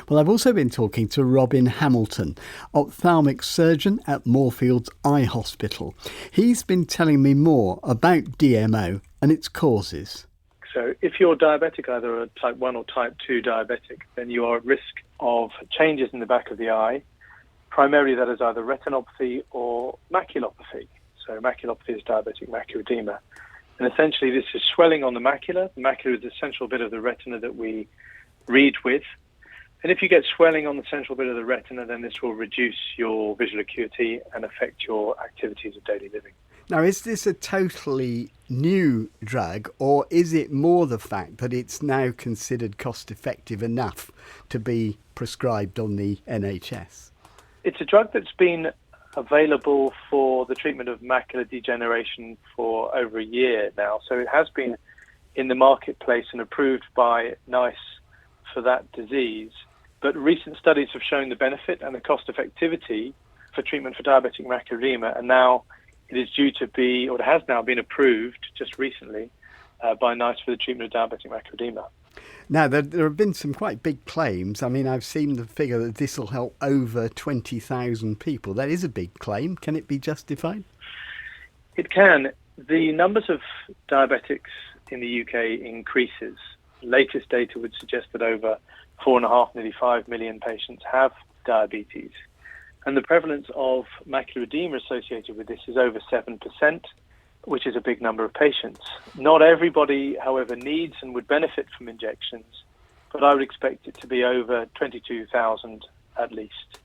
Well, I've also been talking to Robin Hamilton, ophthalmic surgeon at Moorfields Eye Hospital. He's been telling me more about DMO and its causes. So if you're diabetic, either a type 1 or type 2 diabetic, then you are at risk of changes in the back of the eye. Primarily that is either retinopathy or maculopathy. So maculopathy is diabetic macular edema. And essentially this is swelling on the macula. The macula is the central bit of the retina that we read with. And if you get swelling on the central bit of the retina, then this will reduce your visual acuity and affect your activities of daily living. Now, is this a totally new drug, or is it more the fact that it's now considered cost effective enough to be prescribed on the NHS? It's a drug that's been available for the treatment of macular degeneration for over a year now. So it has been in the marketplace and approved by NICE for that disease. But recent studies have shown the benefit and the cost effectivity for treatment for diabetic macular edema, and now it is due to be, or it has now been approved just recently by NICE for the treatment of diabetic macular edema. Now, there have been some quite big claims. I mean, I've seen the figure that this will help over 20,000 people. That is a big claim. Can it be justified? It can. The numbers of diabetics in the UK increases. Latest data would suggest that over 4.5, nearly 5 million patients have diabetes. And the prevalence of macular edema associated with this is over 7%, which is a big number of patients. Not everybody, however, needs and would benefit from injections, but I would expect it to be over 22,000 at least.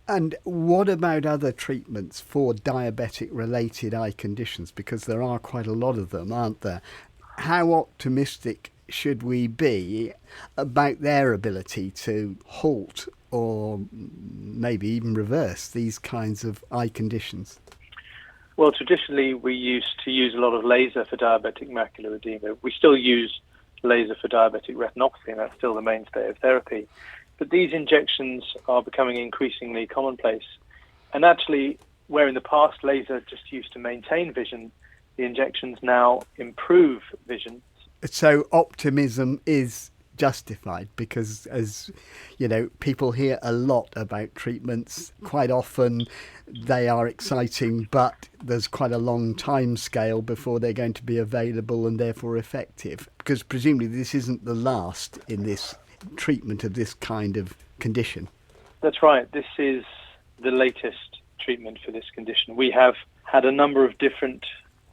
And what about other treatments for diabetic-related eye conditions? Because there are quite a lot of them, aren't there? How optimistic should we be about their ability to halt or maybe even reverse these kinds of eye conditions? Well, traditionally we used to use a lot of laser for diabetic macular edema. We still use laser for diabetic retinopathy, and that's still the mainstay of therapy. But these injections are becoming increasingly commonplace. And actually, where in the past laser just used to maintain vision, the injections now improve vision. So optimism is justified because, as you know, people hear a lot about treatments. Quite often they are exciting, but there's quite a long time scale before they're going to be available and therefore effective, because presumably this isn't the last in this treatment of this kind of condition. That's right. This is the latest treatment for this condition. We have had a number of different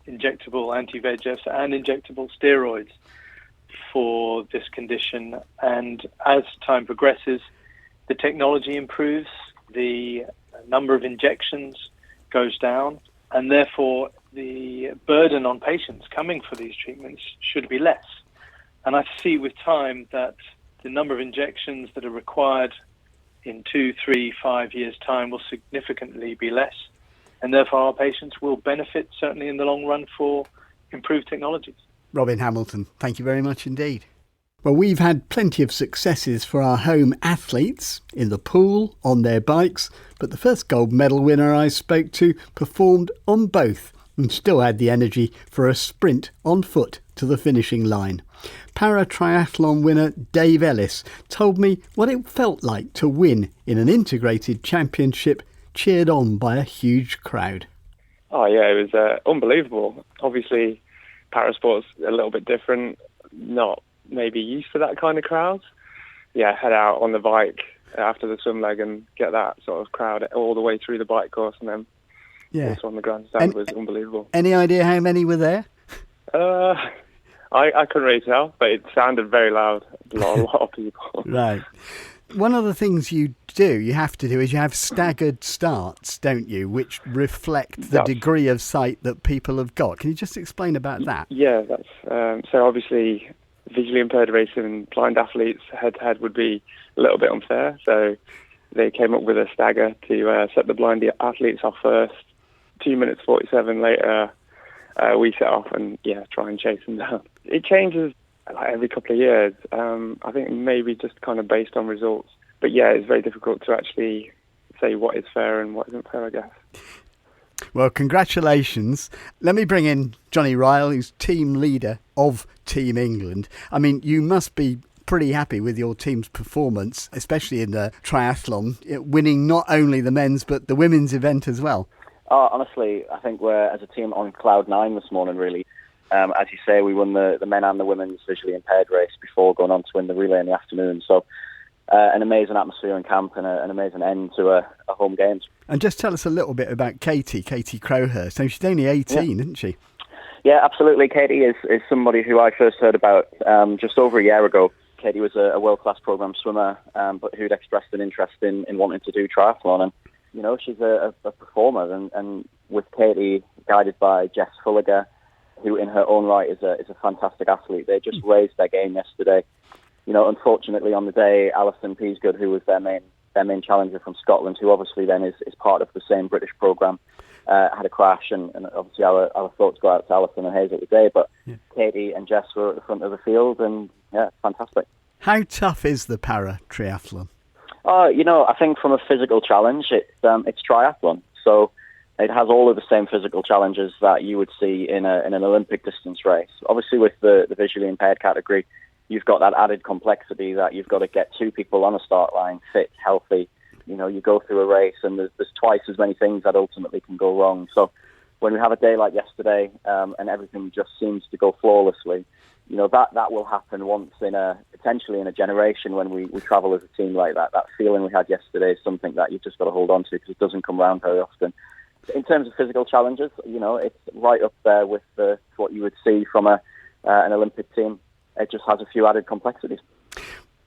injectable anti-VEGFs and injectable steroids for this condition, and as time progresses the technology improves, the number of injections goes down, and therefore the burden on patients coming for these treatments should be less. And I see with time that the number of injections that are required in 2, 3, 5 years' time will significantly be less, and therefore our patients will benefit certainly in the long run for improved technologies. Robin Hamilton, thank you very much indeed. Well, we've had plenty of successes for our home athletes in the pool, on their bikes, but the first gold medal winner I spoke to performed on both and still had the energy for a sprint on foot to the finishing line. Para-triathlon winner Dave Ellis told me what it felt like to win in an integrated championship cheered on by a huge crowd. Oh yeah, it was unbelievable. Obviously, parasport's a little bit different, not maybe used to that kind of crowd. Yeah, head out on the bike after the swim leg and get that sort of crowd all the way through the bike course and then also on the grandstand was unbelievable. Any idea how many were there? I couldn't really tell, but it sounded very loud. A lot of people. Right. One of the things you have to do is you have staggered starts, don't you, which reflect the degree of sight that people have got. Can you just explain about that? Yeah, that's so obviously visually impaired racing and blind athletes head-to-head would be a little bit unfair. So they came up with a stagger to set the blind athletes off first. 2 minutes 47 later, we set off and try and chase them down. It changes like every couple of years. I think maybe just kind of based on results. But yeah, it's very difficult to actually say what is fair and what isn't fair, I guess. Well, congratulations. Let me bring in Johnny Ryle, who's team leader of Team England. I mean, you must be pretty happy with your team's performance, especially in the triathlon, winning not only the men's but the women's event as well. Oh, honestly, I think we're, as a team, on cloud nine this morning, really. As you say, we won the men and the women's visually impaired race before going on to win the relay in the afternoon. So an amazing atmosphere in camp and an amazing end to a home games. And just tell us a little bit about Katie Crowhurst. So she's only 18, isn't she? Yeah, absolutely. Katie is somebody who I first heard about just over a year ago. Katie was a world-class programme swimmer, but who'd expressed an interest in wanting to do triathlon. And, you know, she's a performer. And with Katie, guided by Jess Fulliger, who in her own right is a fantastic athlete, they just raised their game yesterday. You know, unfortunately on the day, Alison Peasgood, who was their main challenger from Scotland, who obviously then is part of the same British programme, had a crash, and obviously our thoughts go out to Alison and Hazel today, but Katie and Jess were at the front of the field, and fantastic. How tough is the para-triathlon? You know, I think from a physical challenge, it's triathlon, so it has all of the same physical challenges that you would see in an Olympic distance race. Obviously with the visually impaired category, you've got that added complexity that you've got to get two people on a start line, fit, healthy. You know, you go through a race and there's twice as many things that ultimately can go wrong. So when we have a day like yesterday and everything just seems to go flawlessly, you know, that will happen once potentially in a generation when we travel as a team like that. That feeling we had yesterday is something that you've just got to hold on to because it doesn't come around very often. In terms of physical challenges, you know, it's right up there with what you would see from an Olympic team. It just has a few added complexities.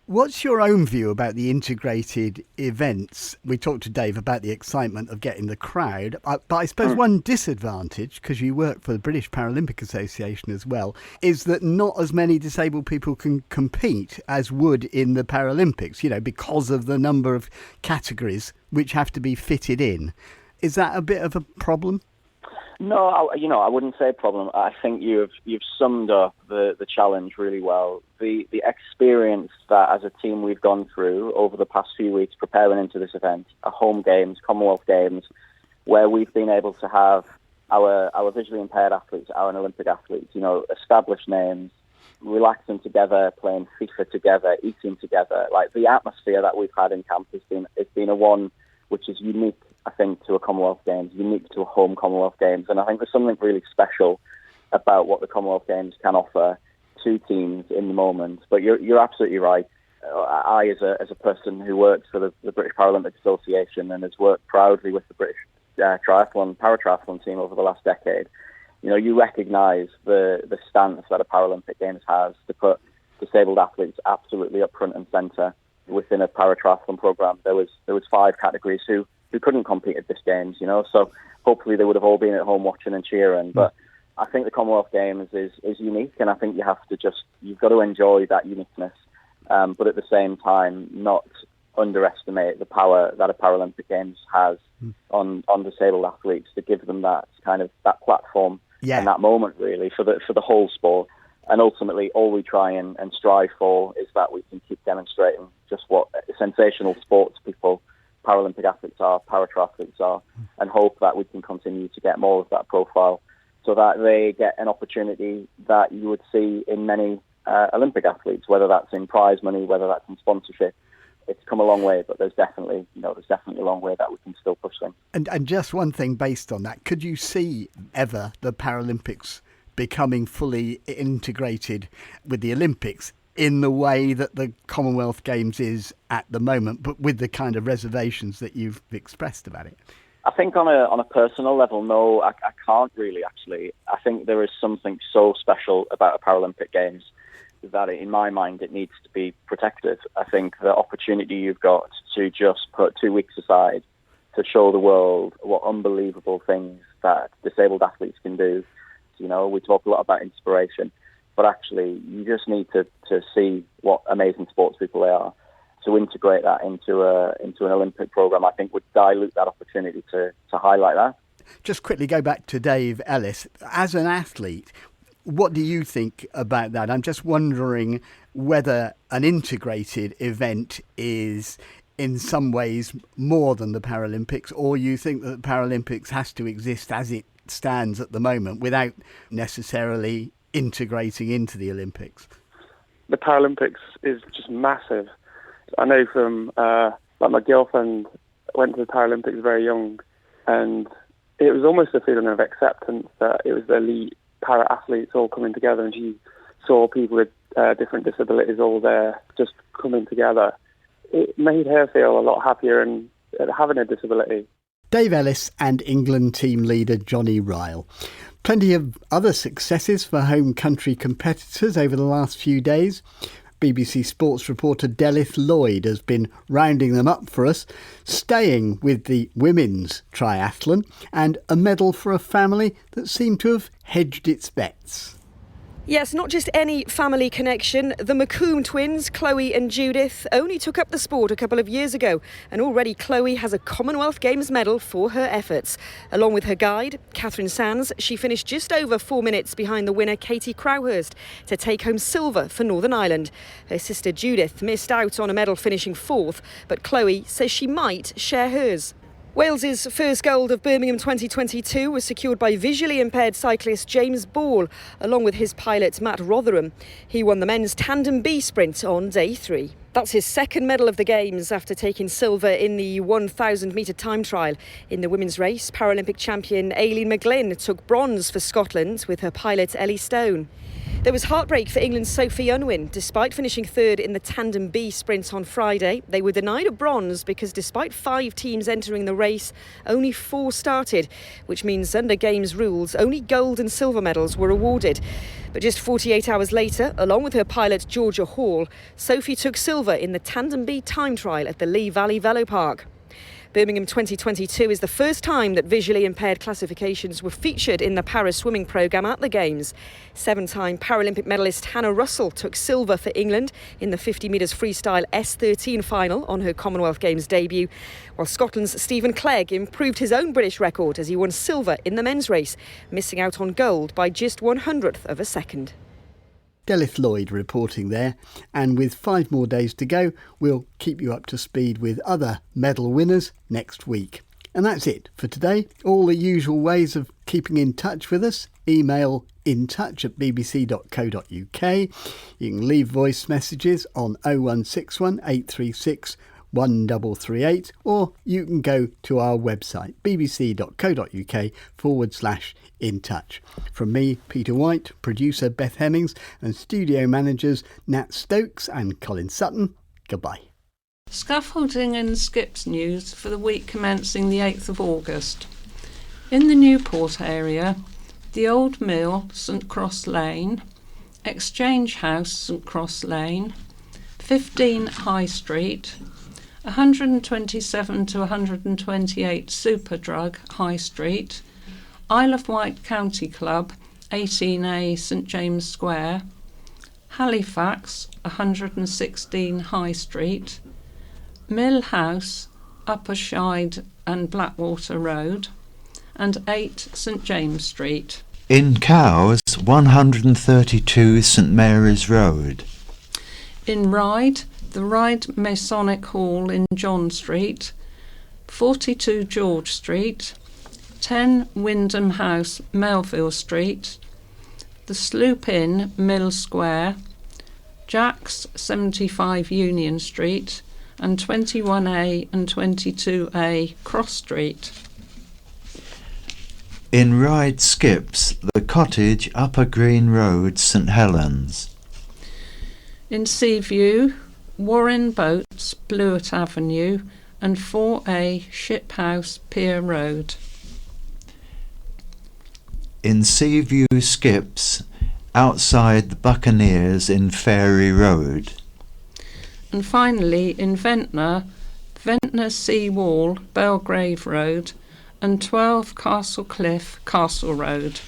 What's your own view about the integrated events? We talked to Dave about the excitement of getting the crowd, but I suppose one disadvantage, because you work for the British Paralympic Association as well, is that not as many disabled people can compete as would in the Paralympics, you know, because of the number of categories which have to be fitted in. Is that a bit of a problem? No, I wouldn't say a problem. I think you've summed up the challenge really well. The experience that as a team we've gone through over the past few weeks preparing into this event, home games, Commonwealth Games, where we've been able to have our visually impaired athletes, our Olympic athletes, you know, established names, relaxing together, playing FIFA together, eating together. Like the atmosphere that we've had in camp has been a one which is unique, I think, to a Commonwealth Games, unique to a home Commonwealth Games. And I think there's something really special about what the Commonwealth Games can offer to teams in the moment. But you're absolutely right. I, as a person who works for the British Paralympic Association and has worked proudly with the British para-triathlon team over the last decade, you know, you recognise the stance that a Paralympic Games has to put disabled athletes absolutely up front and centre within a para-triathlon programme. There was 5 categories who couldn't compete at this Games, you know, so hopefully they would have all been at home watching and cheering. But I think the Commonwealth Games is unique, and I think you've got to enjoy that uniqueness, but at the same time not underestimate the power that a Paralympic Games has on disabled athletes to give them that kind of that platform and that moment really for the whole sport. And ultimately, all we try and strive for is that we can keep demonstrating just what sensational sports people, Paralympic athletes are, para-triathletes are, and hope that we can continue to get more of that profile so that they get an opportunity that you would see in many Olympic athletes, whether that's in prize money, whether that's in sponsorship. It's come a long way, but there's definitely a long way that we can still push things. And just one thing based on that, could you see ever the Paralympics becoming fully integrated with the Olympics in the way that the Commonwealth Games is at the moment, but with the kind of reservations that you've expressed about it? I think on a personal level, no, I can't really, actually. I think there is something so special about a Paralympic Games that in my mind it needs to be protected. I think the opportunity you've got to just put 2 weeks aside to show the world what unbelievable things that disabled athletes can do. You know, we talk a lot about inspiration, but actually you just need to see what amazing sports people they are. To integrate that into an Olympic programme, I think would dilute that opportunity to highlight that. Just quickly go back to Dave Ellis. As an athlete, what do you think about that? I'm just wondering whether an integrated event is in some ways more than the Paralympics, or you think that the Paralympics has to exist as it stands at the moment without necessarily integrating into the Olympics? The Paralympics is just massive. I know from, my girlfriend went to the Paralympics very young, and it was almost a feeling of acceptance that it was the elite para-athletes all coming together, and she saw people with different disabilities all there just coming together. It made her feel a lot happier and having a disability. Dave Ellis and England team leader Johnny Ryle. Plenty of other successes for home country competitors over the last few days. BBC Sports reporter Delith Lloyd has been rounding them up for us, staying with the women's triathlon and a medal for a family that seemed to have hedged its bets. Yes, not just any family connection. The McComb twins, Chloe and Judith, only took up the sport a couple of years ago, and already Chloe has a Commonwealth Games medal for her efforts. Along with her guide, Catherine Sands, she finished just over 4 minutes behind the winner, Katie Crowhurst, to take home silver for Northern Ireland. Her sister Judith missed out on a medal, finishing fourth, but Chloe says she might share hers. Wales's first gold of Birmingham 2022 was secured by visually impaired cyclist James Ball, along with his pilot Matt Rotherham. He won the men's tandem B sprint on day 3. That's his second medal of the Games after taking silver in the 1,000 metre time trial. In the women's race, Paralympic champion Aileen McGlynn took bronze for Scotland with her pilot Ellie Stone. There was heartbreak for England's Sophie Unwin. Despite finishing third in the tandem B sprint on Friday, they were denied a bronze because despite 5 teams entering the race, only 4 started, which means under Games rules, only gold and silver medals were awarded. But just 48 hours later, along with her pilot Georgia Hall, Sophie took silver in the tandem B time trial at the Lee Valley Velo Park. Birmingham 2022 is the first time that visually impaired classifications were featured in the para swimming programme at the Games. 7-time Paralympic medalist Hannah Russell took silver for England in the 50 metres freestyle S13 final on her Commonwealth Games debut, while Scotland's Stephen Clegg improved his own British record as he won silver in the men's race, missing out on gold by just 1/100th of a second. Delith Lloyd reporting there, and with 5 more days to go, we'll keep you up to speed with other medal winners next week. And that's it for today. All the usual ways of keeping in touch with us. Email intouch@bbc.co.uk. You can leave voice messages on 0161 836 1338, or you can go to our website bbc.co.uk/intouch. From me, Peter Wight, producer Beth Hemmings, and studio managers Nat Stokes and Colin Sutton, goodbye. Scaffolding and skips news for the week commencing the 8th of August. In the Newport area, the Old Mill, St Cross Lane, Exchange House, St Cross Lane, 15 High Street, 127 to 128 Superdrug High Street, Isle of Wight County Club, 18A St James Square, Halifax, 116 High Street, Mill House, Upper Shide and Blackwater Road, and 8 St James Street. In Cowes, 132 St Mary's Road. In Ryde, the Ryde Masonic Hall in John Street, 42 George Street, 10 Wyndham House, Melville Street, the Sloop Inn, Mill Square, Jack's, 75 Union Street, and 21A and 22A Cross Street. In Ryde Skips, the Cottage, Upper Green Road, St Helens. In Seaview, Warren Boats, Blewett Avenue, and 4A Ship House, Pier Road. In Seaview Skips, outside the Buccaneers in Fairy Road. And finally, in Ventnor, Ventnor Sea Wall, Belgrave Road, and 12 Castle Cliff, Castle Road.